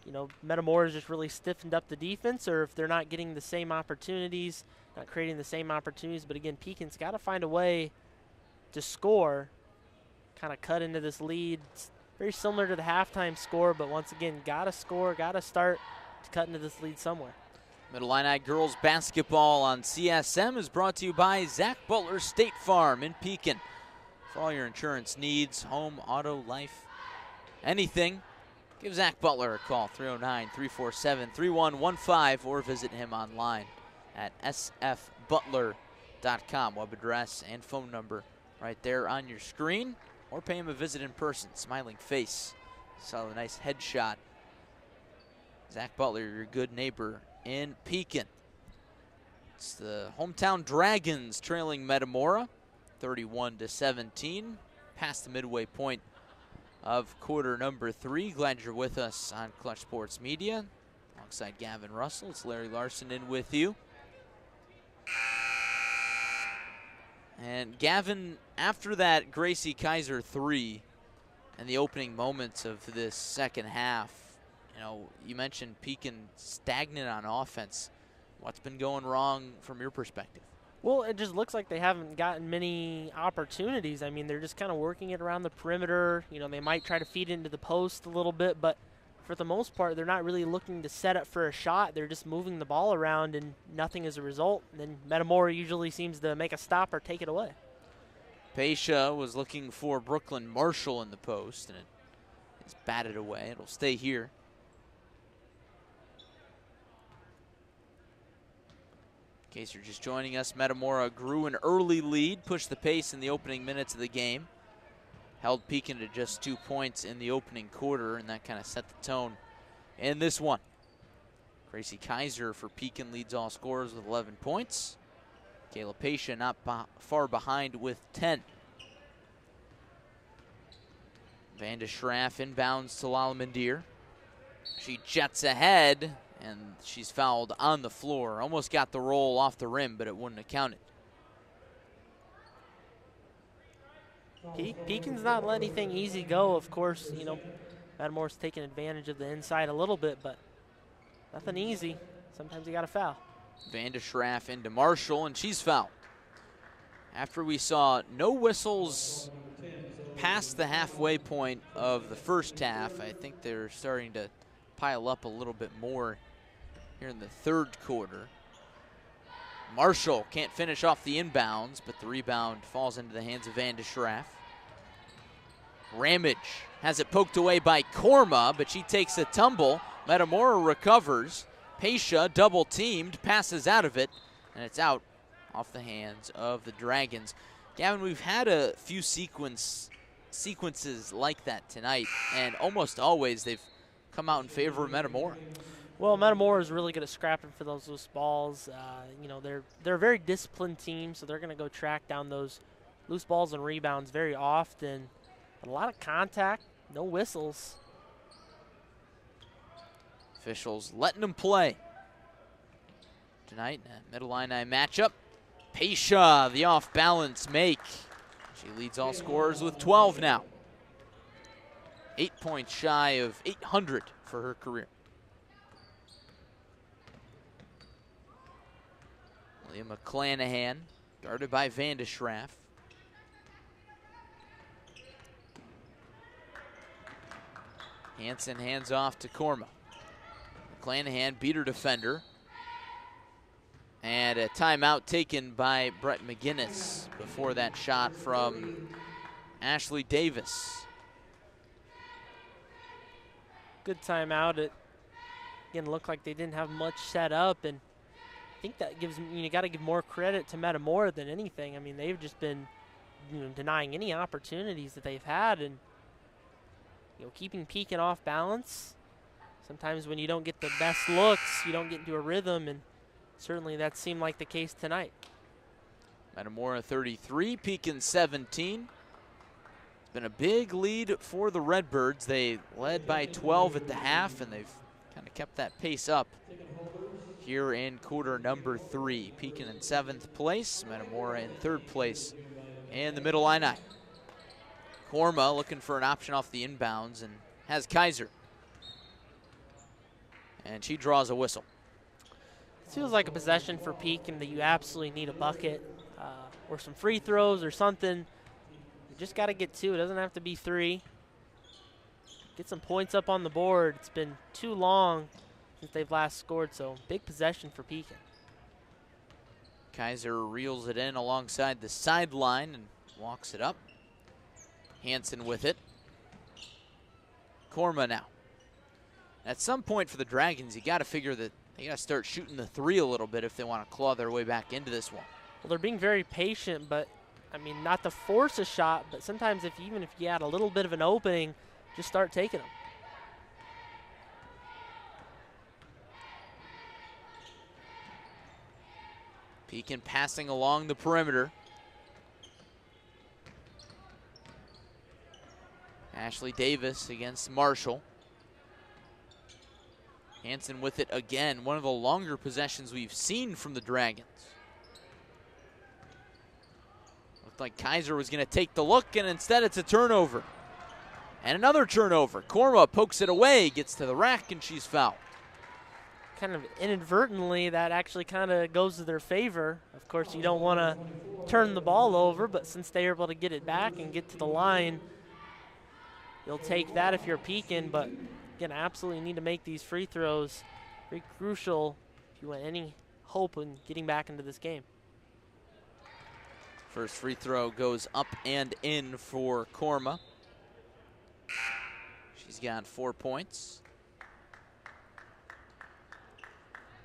you know, Metamora's just really stiffened up the defense, or if they're not getting the same opportunities, not creating the same opportunities. But again, Pekin's got to find a way to score, kind of cut into this lead. It's very similar to the halftime score, but once again, got to score, got to start to cut into this lead somewhere. Mid-Illini girls basketball on CSM is brought to you by Zach Butler State Farm in Pekin. For all your insurance needs, home, auto, life, anything, give Zach Butler a call, 309-347-3115, or visit him online at sfbutler.com. Web address and phone number right there on your screen, or pay him a visit in person. Smiling face. Saw a nice headshot. Zach Butler, your good neighbor in Pekin. It's the hometown Dragons trailing Metamora 31-17, past the midway point of quarter number 3. Glad you're with us on Clutch Sports Media. Alongside Gavin Russell, it's Larry Larson in with you. And Gavin, after that Gracie Kaiser 3 and the opening moments of this second half, you know, you mentioned Pekin stagnant on offense. What's been going wrong from your perspective? Well, it just looks like they haven't gotten many opportunities. I mean, they're just kind of working it around the perimeter. You know, they might try to feed into the post a little bit, but for the most part, they're not really looking to set up for a shot. They're just moving the ball around and nothing as a result. And then Metamora usually seems to make a stop or take it away. Pesha was looking for Brooklyn Marshall in the post, and it is batted away. It'll stay here. In case you're just joining us, Metamora grew an early lead, pushed the pace in the opening minutes of the game, held Pekin to just 2 points in the opening quarter, and that kind of set the tone in this one. Gracie Kaiser for Pekin leads all scorers with 11 points. Kayla Pesha not far behind with 10. Vanda Schraff inbounds to Lalamandir. She jets ahead, and she's fouled on the floor. Almost got the roll off the rim, but it wouldn't have counted. Pekin's not letting anything easy go. Of course, you know, Metamora's taking advantage of the inside a little bit, but nothing easy. Sometimes you got to foul. Vanda Schraff into Marshall, and she's fouled. After we saw no whistles past the halfway point of the first half, I think they're starting to pile up a little bit more here in the third quarter. Marshall can't finish off the inbounds, but the rebound falls into the hands of Vanda Schraff. Ramage has it poked away by Korma, but she takes a tumble. Metamora recovers. Pesha double teamed, passes out of it, and it's out off the hands of the Dragons. Gavin, we've had a few sequences like that tonight, and almost always they've come out in favor of Metamora. Well, Metamora is really good at scrapping for those loose balls. You know, they're a very disciplined team, so they're going to go track down those loose balls and rebounds very often. A lot of contact, no whistles. Officials letting them play tonight in a Mid-Illini matchup. Pesha, the off-balance make. She leads all scorers with 12 now. 8 points shy of 800 for her career. William McClanahan, guarded by Vanda Schraff. Hansen hands off to Korma. McClanahan beat her defender. And a timeout taken by Brett McGinnis before that shot from Ashley Davis. Good timeout. It again looked like they didn't have much set up, and I think that gives, you got to give more credit to Metamora than anything. I mean, they've just been, denying any opportunities that they've had, and keeping Pekin off balance. Sometimes when you don't get the best looks, you don't get into a rhythm, and certainly that seemed like the case tonight. Metamora 33, Pekin 17. It's been a big lead for the Redbirds. They led by 12 at the half, and they've kind of kept that pace up here in quarter number 3. Pekin in 7th place, Metamora in 3rd place in the Mid-Illini. Korma looking for an option off the inbounds and has Kaiser. And she draws a whistle. It feels like a possession for Pekin that you absolutely need a bucket or some free throws or something. You just got to get 2. It doesn't have to be 3. Get some points up on the board. It's been too long since they've last scored, so big possession for Pekin. Kaiser reels it in alongside the sideline and walks it up. Hansen with it. Korma now. At some point for the Dragons, you got to figure that they got to start shooting the 3 a little bit if they want to claw their way back into this one. Well, they're being very patient, but I mean, not to force a shot, but sometimes even if you had a little bit of an opening, just start taking them. Pekin passing along the perimeter. Ashley Davis against Marshall. Hansen with it again. One of the longer possessions we've seen from the Dragons. Looked like Kaiser was going to take the look, and instead it's a turnover. And another turnover. Korma pokes it away, gets to the rack, and she's fouled. Kind of inadvertently, that actually kind of goes to their favor. Of course, you don't want to turn the ball over, but since they're able to get it back and get to the line, you'll take that if you're Pekin. But again, absolutely need to make these free throws. Very crucial if you want any hope in getting back into this game. First free throw goes up and in for Korma. She's got 4 points.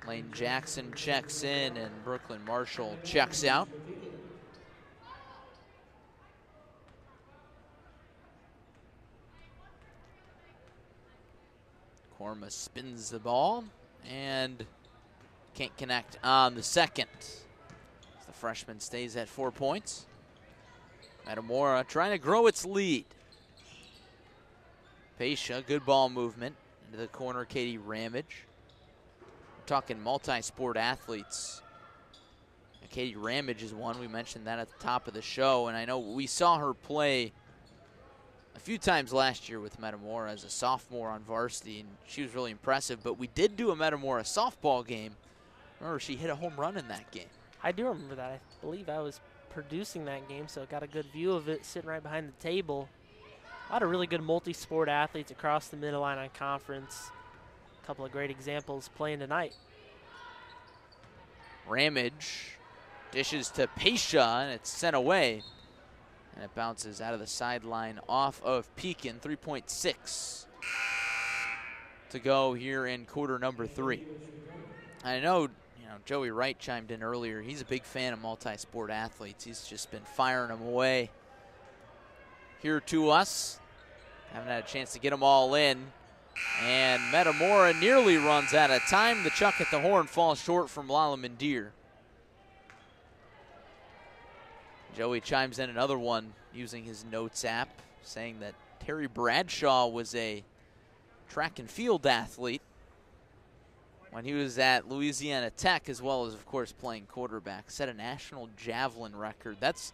Lane Jackson checks in and Brooklyn Marshall checks out. Korma spins the ball and can't connect on the second. The freshman stays at 4 points. Metamora trying to grow its lead. Pesha, good ball movement into the corner. Katie Ramage. We're talking multi-sport athletes. Katie Ramage is one. We mentioned that at the top of the show, and I know we saw her play a few times last year with Metamora as a sophomore on varsity, and she was really impressive. But we did do a Metamora softball game. Remember, she hit a home run in that game. I do remember that. I believe I was producing that game, so I got a good view of it sitting right behind the table. A lot of really good multi-sport athletes across the Mid-Illini Conference. A couple of great examples playing tonight. Ramage dishes to Pesha, and it's sent away. And it bounces out of the sideline off of Pekin. 3.6 to go here in quarter number 3. I know, Joey Wright chimed in earlier. He's a big fan of multi-sport athletes. He's just been firing them away here to us. Haven't had a chance to get them all in. And Metamora nearly runs out of time. The chuck at the horn falls short from Lala Mandir. Joey chimes in another one using his notes app, saying that Terry Bradshaw was a track and field athlete when he was at Louisiana Tech, as well as, of course, playing quarterback. Set a national javelin record. That's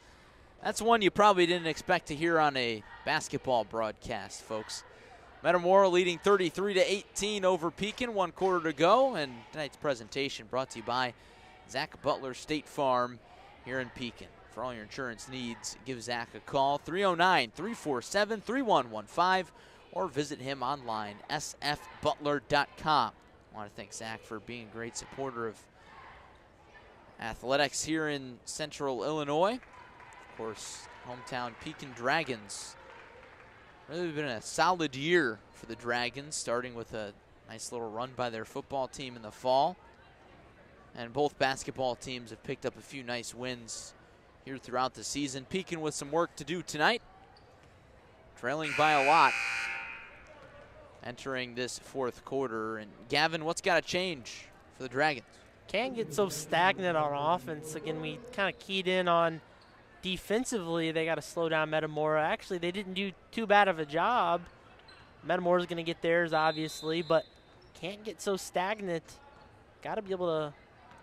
one you probably didn't expect to hear on a basketball broadcast, folks. Metamora leading 33-18 over Pekin, 1 quarter to go, and tonight's presentation brought to you by Zach Butler State Farm here in Pekin. For all your insurance needs, give Zach a call, 309-347-3115, or visit him online, sfbutler.com. I want to thank Zach for being a great supporter of athletics here in Central Illinois. Of course, hometown Pekin Dragons. Really been a solid year for the Dragons, starting with a nice little run by their football team in the fall. And both basketball teams have picked up a few nice wins here throughout the season. Pekin with some work to do tonight, trailing by a lot entering this 4th quarter. And Gavin, what's got to change for the Dragons? Can't get so stagnant on offense. Again, we kind of keyed in on defensively. They got to slow down Metamora. Actually, they didn't do too bad of a job. Metamora's going to get theirs, obviously, but can't get so stagnant. Got to be able to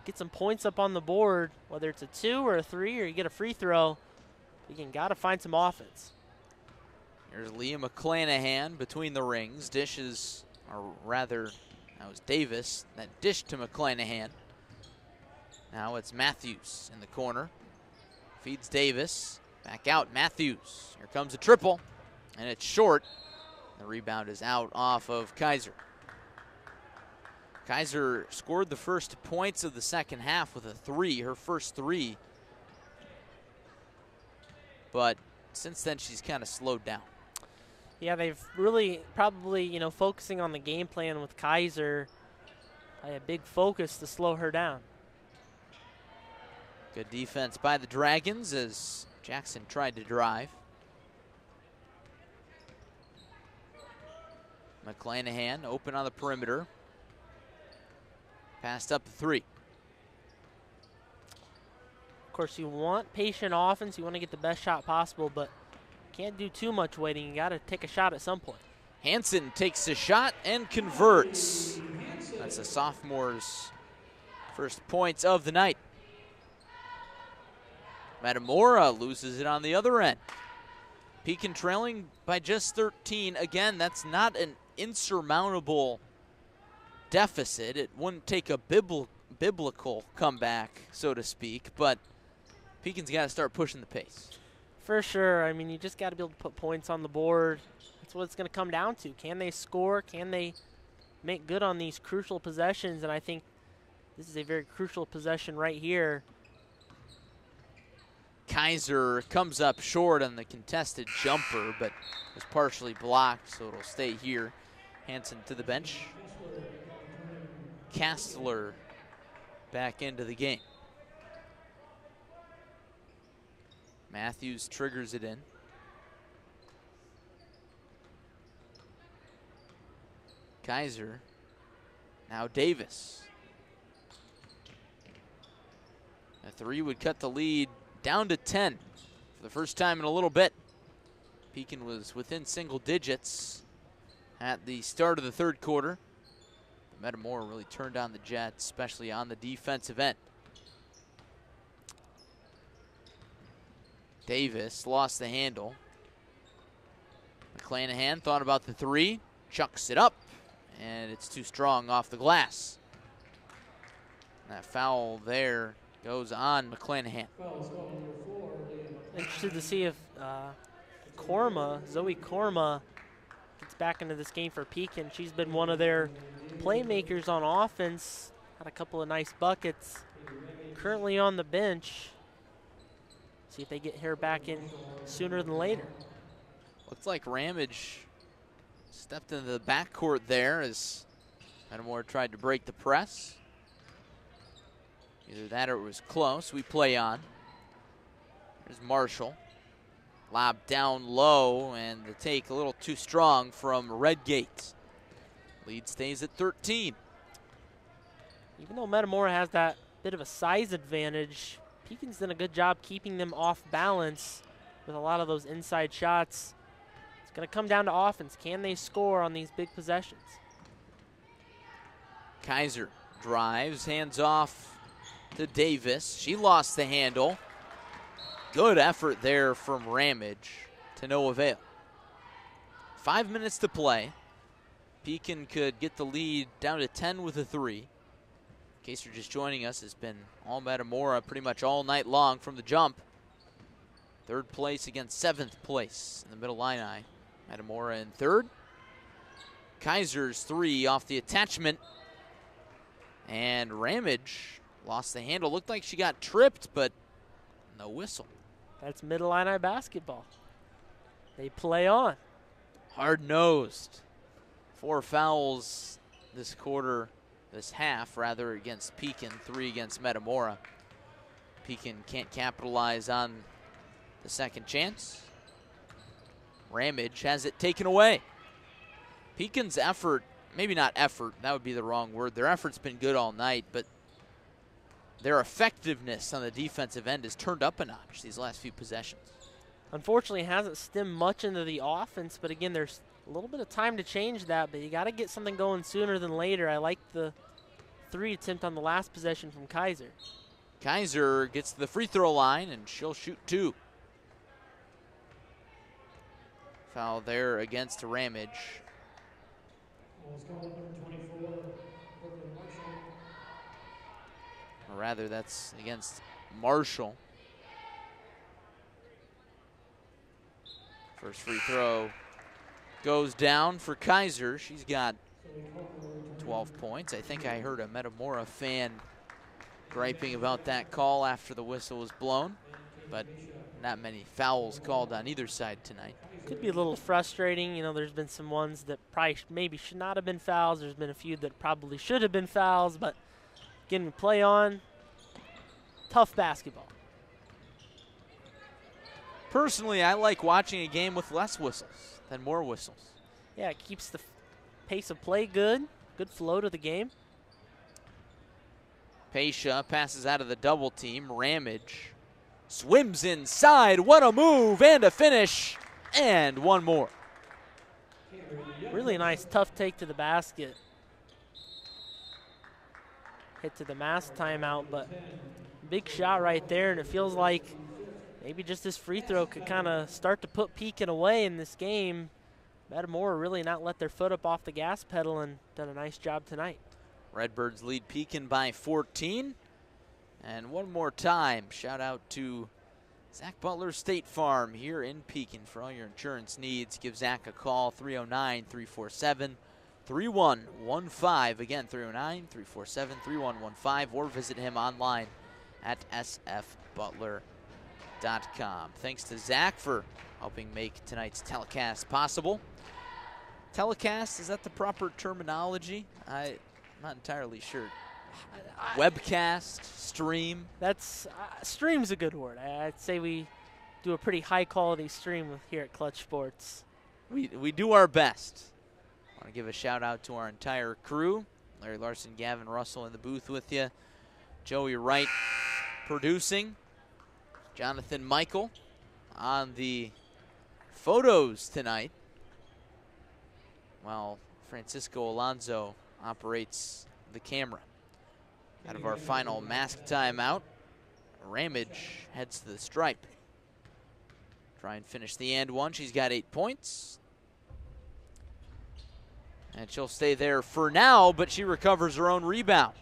get some points up on the board, whether it's a 2 or a 3 or you get a free throw. Again, got to find some offense. Here's Leah McClanahan between the rings. Dishes, or rather, that was Davis. That dish to McClanahan. Now it's Matthews in the corner. Feeds Davis. Back out, Matthews. Here comes a triple, and it's short. The rebound is out off of Kaiser. Kaiser scored the first points of the second half with a 3, her first 3. But since then, she's kind of slowed down. Yeah, they've really probably, focusing on the game plan with Kaiser, a big focus to slow her down. Good defense by the Dragons as Jackson tried to drive. McClanahan open on the perimeter. Passed up the 3. course, you want patient offense. You want to get the best shot possible, but can't do too much waiting. You got to take a shot at some point. Hansen takes a shot and converts. That's the sophomore's first points of the night. Metamora loses it on the other end. Pekin trailing by just 13. Again, that's not an insurmountable deficit. It wouldn't take a biblical comeback, so to speak, but Pekin's got to start pushing the pace. For sure. I mean, you just got to be able to put points on the board. That's what it's going to come down to. Can they score? Can they make good on these crucial possessions? And I think this is a very crucial possession right here. Kaiser comes up short on the contested jumper, but was partially blocked, so it'll stay here. Hansen to the bench. Kastler back into the game. Matthews triggers it in. Kaiser. Now Davis. A three would cut the lead down to 10 for the first time in a little bit. Pekin was within single digits at the start of the third quarter. Metamora really turned on the Jets, especially on the defensive end. Davis lost the handle. McClanahan thought about the three, chucks it up, and it's too strong off the glass. That foul there goes on McClanahan. Interested to see if Zoe Korma gets back into this game for Pekin. She's been one of their playmakers on offense. Had a couple of nice buckets. Currently on the bench. See if they get her back in sooner than later. Looks like Ramage stepped into the backcourt there as Metamora tried to break the press. Either that or it was close. We play on. There's Marshall. Lob down low, and the take a little too strong from Redgate. Lead stays at 13. Even though Metamora has that bit of a size advantage, Pekin's done a good job keeping them off balance with a lot of those inside shots. It's going to come down to offense. Can they score on these big possessions? Kaiser drives, hands off to Davis. She lost the handle. Good effort there from Ramage to no avail. 5 minutes to play. Pekin could get the lead down to 10 with a three. In case you're just joining us, it's been all Metamora pretty much all night long from the jump. Third place against seventh place in the Mid-Illini. Metamora in third. Kaiser's three off the attachment. And Ramage lost the handle. Looked like she got tripped, but no whistle. That's Mid-Illini basketball. They play on. Hard-nosed. 4 fouls this quarter, this half rather, against Pekin, 3 against Metamora. Pekin can't capitalize on the second chance. Ramage has it taken away. Pekin's effort, maybe not effort, that would be the wrong word. Their effort's been good all night, but their effectiveness on the defensive end has turned up a notch these last few possessions. Unfortunately, it hasn't stemmed much into the offense, but again, there's a little bit of time to change that, but you got to get something going sooner than later. I like the three attempt on the last possession from Kaiser. Kaiser gets to the free throw line, and she'll shoot 2. Foul there against Ramage. Or rather, that's against Marshall. First free throw goes down for Kaiser. She's got 12 points. I think I heard a Metamora fan griping about that call after the whistle was blown, but not many fouls called on either side tonight. Could be a little frustrating. You know, there's been some ones that probably maybe should not have been fouls. There's been a few that probably should have been fouls, but again, we play on. Tough basketball. Personally, I like watching a game with less whistles than more whistles. Yeah, it keeps the pace of play good. Good flow to the game. Pesha passes out of the double team. Ramage Swims inside. What a move and a finish. And one more. Really nice, tough take to the basket. Hit to the mask timeout, but big shot right there, and it feels like maybe just this free throw could kind of start to put Pekin away in this game. Metamora really not let their foot up off the gas pedal and done a nice job tonight. Redbirds lead Pekin by 14. And one more time, shout out to Zach Butler State Farm here in Pekin for all your insurance needs. Give Zach a call, 309-347-3115. Again, 309-347-3115, or visit him online at sfbutler.com. Thanks to Zach for helping make tonight's telecast possible. Telecast, is that the proper terminology? I'm not entirely sure. Webcast, stream. That's stream's a good word. I'd say we do a pretty high quality stream here at Clutch Sports. We do our best. I want to give a shout out to our entire crew. Larry Larson, Gavin Russell in the booth with you. Joey Wright producing. Jonathan Michael on the photos tonight, while Francisco Alonso operates the camera. Out of our final mask timeout, Ramage heads to the stripe. Try and finish the and one. She's got 8 points. And she'll stay there for now, but she recovers her own rebound.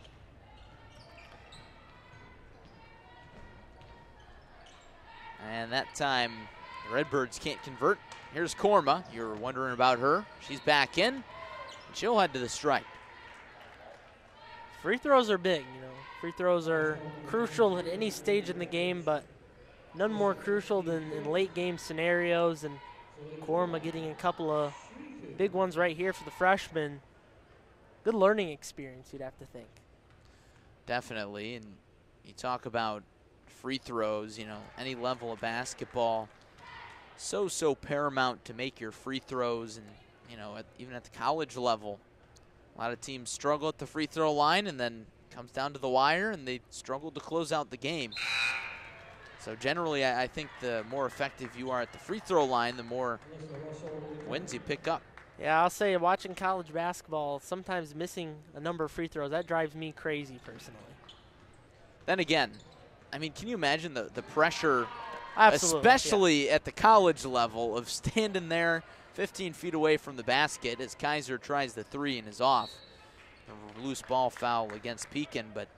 And that time, the Redbirds can't convert. Here's Korma. You're wondering about her. She's back in, and she'll head to the stripe. Free throws are big, you know. Free throws are crucial at any stage in the game, but none more crucial than in late game scenarios. And Korma getting a couple of big ones right here for the freshman. Good learning experience, you'd have to think. Definitely, and you talk about free throws, you know, any level of basketball, so paramount to make your free throws. And, you know, even at the college level, a lot of teams struggle at the free throw line and then comes down to the wire and they struggle to close out the game. So generally, I think the more effective you are at the free throw line, the more wins you pick up. Yeah, I'll say watching college basketball, sometimes missing a number of free throws, that drives me crazy personally. Then again, I mean, can you imagine the pressure, Absolutely, especially at the college level, of standing there 15 feet away from the basket as Kaiser tries the three and is off. A loose ball foul against Pekin, but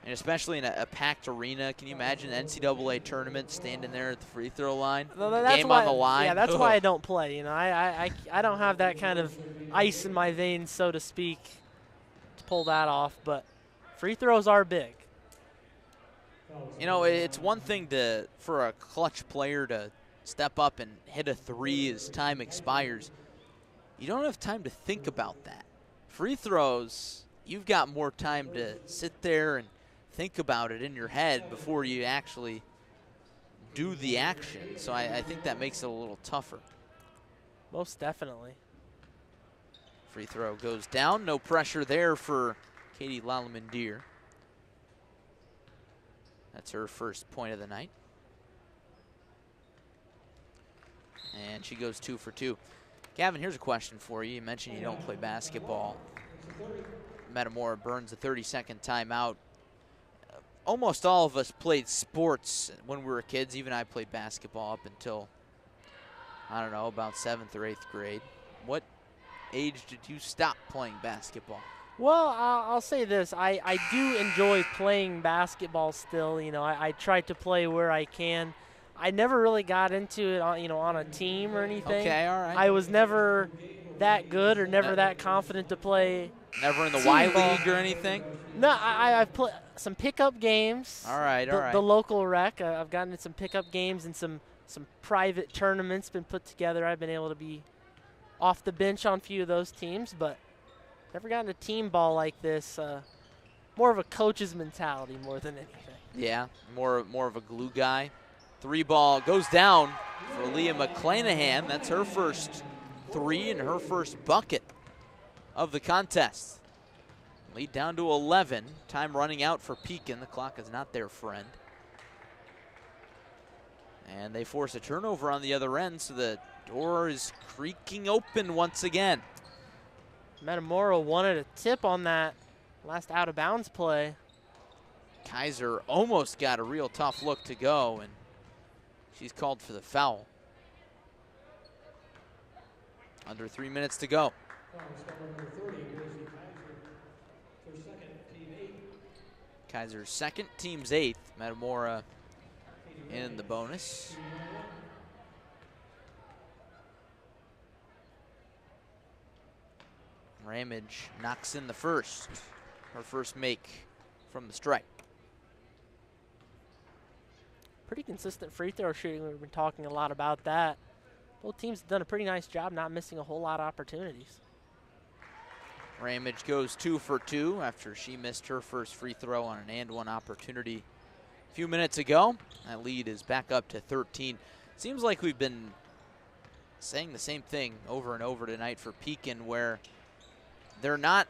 and especially in a packed arena, can you imagine an NCAA tournament standing there at the free throw line? Game on the line. Yeah, that's why I don't play. You know, I don't have that kind of ice in my veins, so to speak, to pull that off. But free throws are big. You know, it's one thing for a clutch player to step up and hit a three as time expires. You don't have time to think about that. Free throws, you've got more time to sit there and think about it in your head before you actually do the action. So I think that makes it a little tougher. Most definitely. Free throw goes down. No pressure there for Katie Lalamandir. That's her first point of the night. And she goes 2 for 2. Gavin, here's a question for you. You mentioned you don't play basketball. Metamora burns a 30-second timeout. Almost all of us played sports when we were kids. Even I played basketball up until, I don't know, about 7th or 8th grade. What age did you stop playing basketball? Well, I'll say this. I do enjoy playing basketball still. You know, I try to play where I can. I never really got into it, on a team or anything. Okay, all right. I was never that good or never that confident to play. Never in the Y League or anything? No, I've played some pickup games. All right, all right. The local rec. I've gotten in some pickup games and some private tournaments been put together. I've been able to be off the bench on a few of those teams, but never gotten a team ball like this. More of a coach's mentality more than anything. Yeah, more of a glue guy. 3-ball goes down for Leah McClanahan. That's her first 3 and her first bucket of the contest. Lead down to 11. Time running out for Pekin. The clock is not their friend. And they force a turnover on the other end, so the door is creaking open once again. Metamora wanted a tip on that last out-of-bounds play. Kaiser almost got a real tough look to go, and she's called for the foul. Under 3 minutes to go. Kaiser's second, team's 8th. Metamora in the bonus. Ramage knocks in the first. Her first make from the stripe. Pretty consistent free throw shooting. We've been talking a lot about that. Both teams have done a pretty nice job not missing a whole lot of opportunities. Ramage goes 2 for 2 after she missed her first free throw on an and-one opportunity a few minutes ago. That lead is back up to 13. Seems like we've been saying the same thing over and over tonight for Pekin, where they're not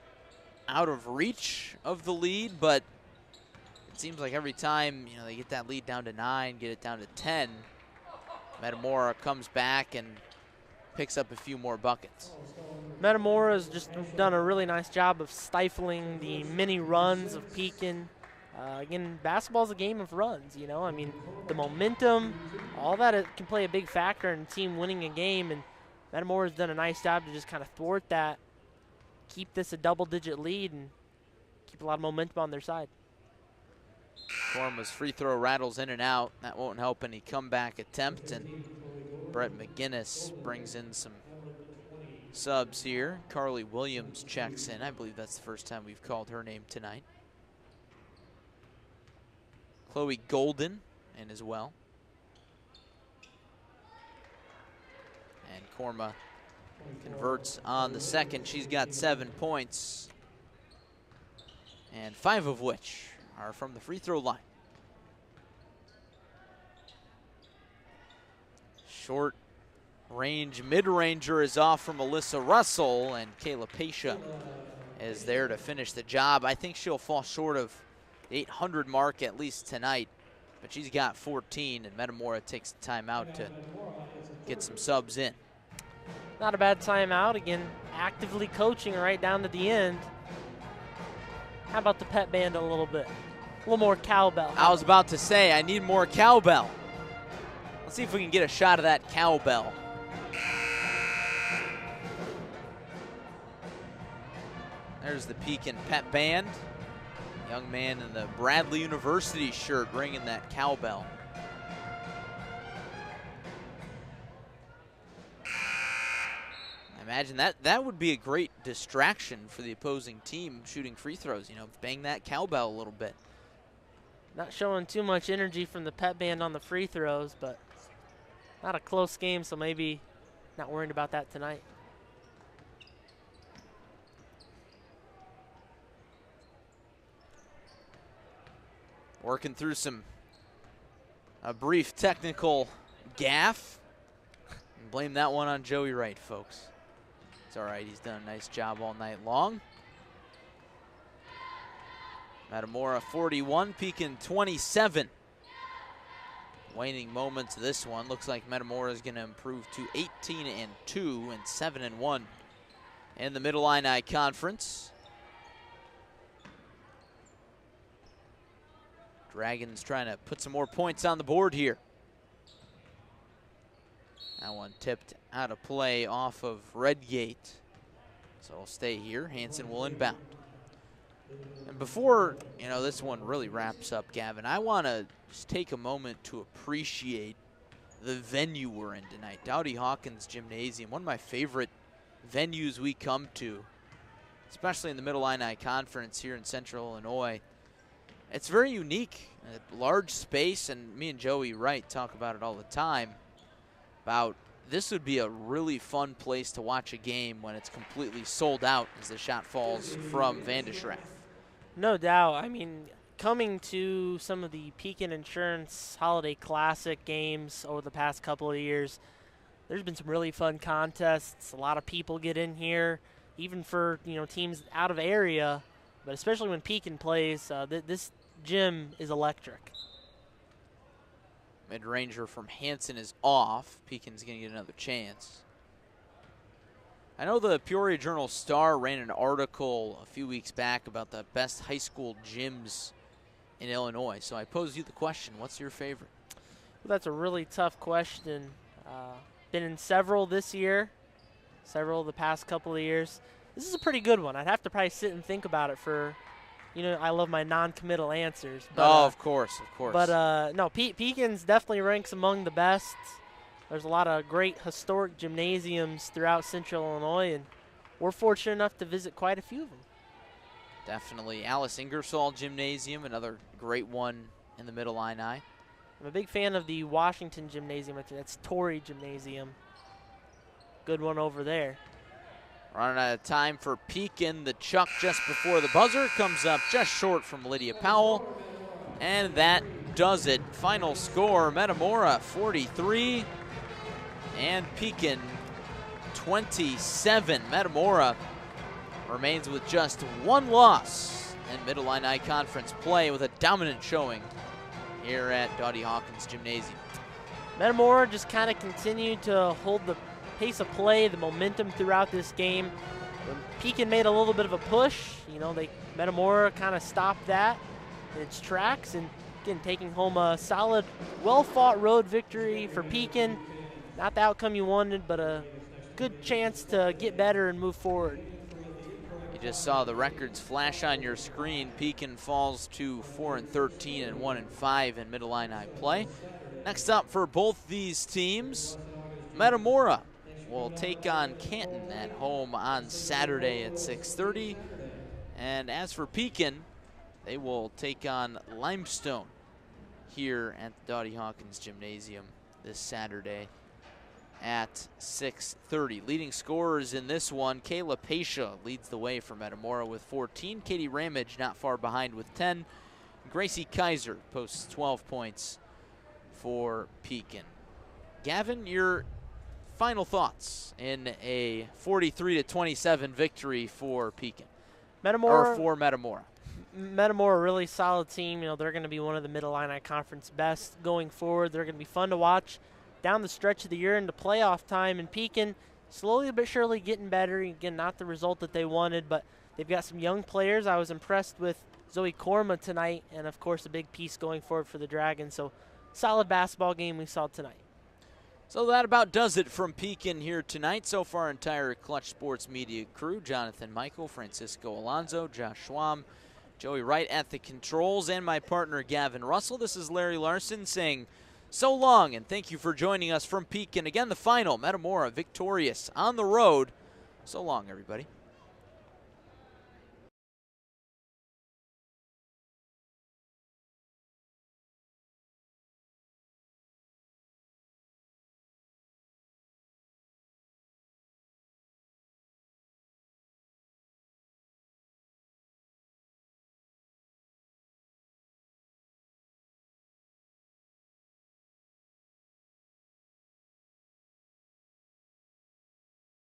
out of reach of the lead, but it seems like every time they get that lead down to 9, get it down to 10, Metamora comes back and picks up a few more buckets. Metamora has just done a really nice job of stifling the mini runs of Pekin. Again, basketball's a game of runs, I mean, the momentum, all that it can play a big factor in a team winning a game, and Metamora's done a nice job to just kind of thwart that, keep this a double-digit lead, and keep a lot of momentum on their side. Korma's free throw rattles in and out. That won't help any comeback attempt, and Brett McGinnis brings in some subs here. Carly Williams checks in. I believe that's the first time we've called her name tonight. Chloe Golden in as well. And Korma converts on the second. She's got 7 points, and 5 of which are from the free throw line. Short range mid-ranger is off from Alyssa Russell, and Kayla Pasha is there to finish the job. I think she'll fall short of the 800 mark at least tonight, but she's got 14, and Metamora takes the timeout to get some subs in. Not a bad timeout. Again, actively coaching right down to the end. How about the pep band a little bit? A little more cowbell. I was about to say, I need more cowbell. Let's see if we can get a shot of that cowbell. There's the Pekin pep band. Young man in the Bradley University shirt ringing that cowbell. I imagine that would be a great distraction for the opposing team shooting free throws. Bang that cowbell a little bit. Not showing too much energy from the pep band on the free throws, but not a close game, so maybe not worried about that tonight. Working through a brief technical gaffe. Blame that one on Joey Wright, folks. It's all right, he's done a nice job all night long. Metamora 41, Pekin 27. Waning moments of this one. Looks like Metamora is going to improve to 18-2 and 7-1 in the Mid-Illini Conference. Dragons trying to put some more points on the board here. That one tipped out of play off of Redgate. So it'll stay here. Hansen will inbound. And before, this one really wraps up, Gavin, I want to just take a moment to appreciate the venue we're in tonight. Dawdy Hawkins Gymnasium, one of my favorite venues we come to, especially in the Mid-Illini Conference here in Central Illinois. It's very unique, a large space, and me and Joey Wright talk about it all the time, about this would be a really fun place to watch a game when it's completely sold out as the shot falls from Van de Schraff. No doubt. I mean, coming to some of the Pekin Insurance Holiday Classic games over the past couple of years, there's been some really fun contests. A lot of people get in here, even for teams out of area, but especially when Pekin plays, this gym is electric. Mid-ranger from Hanson is off. Pekin's going to get another chance. I know the Peoria Journal-Star ran an article a few weeks back about the best high school gyms in Illinois. So I pose you the question, what's your favorite? Well, that's a really tough question. Been in several this year, several the past couple of years. This is a pretty good one. I'd have to probably sit and think about it for, I love my non-committal answers. But, of course. But no, Pekin's definitely ranks among the best. There's a lot of great historic gymnasiums throughout Central Illinois, and we're fortunate enough to visit quite a few of them. Definitely. Alice Ingersoll Gymnasium, another great one in the Mid-Illini. I'm a big fan of the Washington Gymnasium. That's Torrey Gymnasium. Good one over there. Running out of time for Pekin. The chuck just before the buzzer comes up just short from Lydia Powell. And that does it. Final score, Metamora 43 and Pekin 27. Metamora remains with just one loss in Mid-Illini Conference play with a dominant showing here at Dawdy Hawkins Gymnasium. Metamora just kind of continued to hold the pace of play, the momentum throughout this game. When Pekin made a little bit of a push, Metamora kind of stopped that in its tracks, and again, taking home a solid, well-fought road victory for Pekin. Not the outcome you wanted, but a good chance to get better and move forward. You just saw the records flash on your screen. Pekin falls to 4-13 and 1-5 in Mid-Illini play. Next up for both these teams, Metamora will take on Canton at home on Saturday at 6:30. And as for Pekin, they will take on Limestone here at the Dawdy Hawkins Gymnasium this Saturday at 6:30. Leading scorers in this one, Kayla Pasha leads the way for Metamora with 14. Katie Ramage not far behind with 10. Gracie Kaiser posts 12 points for Pekin. Gavin, your final thoughts in a 43-27 victory for Pekin, or for Metamora. Metamora, a really solid team. They're going to be one of the Mid-Illini Conference best going forward. They're going to be fun to watch down the stretch of the year into playoff time. And Pekin, slowly but surely getting better. Again, not the result that they wanted, but they've got some young players. I was impressed with Zoe Korma tonight, and of course a big piece going forward for the Dragons. So solid basketball game we saw tonight. So that about does it from Pekin here tonight. So far, entire Clutch Sports Media crew, Jonathan Michael, Francisco Alonso, Josh Schwam, Joey Wright at the controls, and my partner Gavin Russell. This is Larry Larson saying so long, and thank you for joining us from Pekin. Again, the final, Metamora victorious on the road. So long, everybody.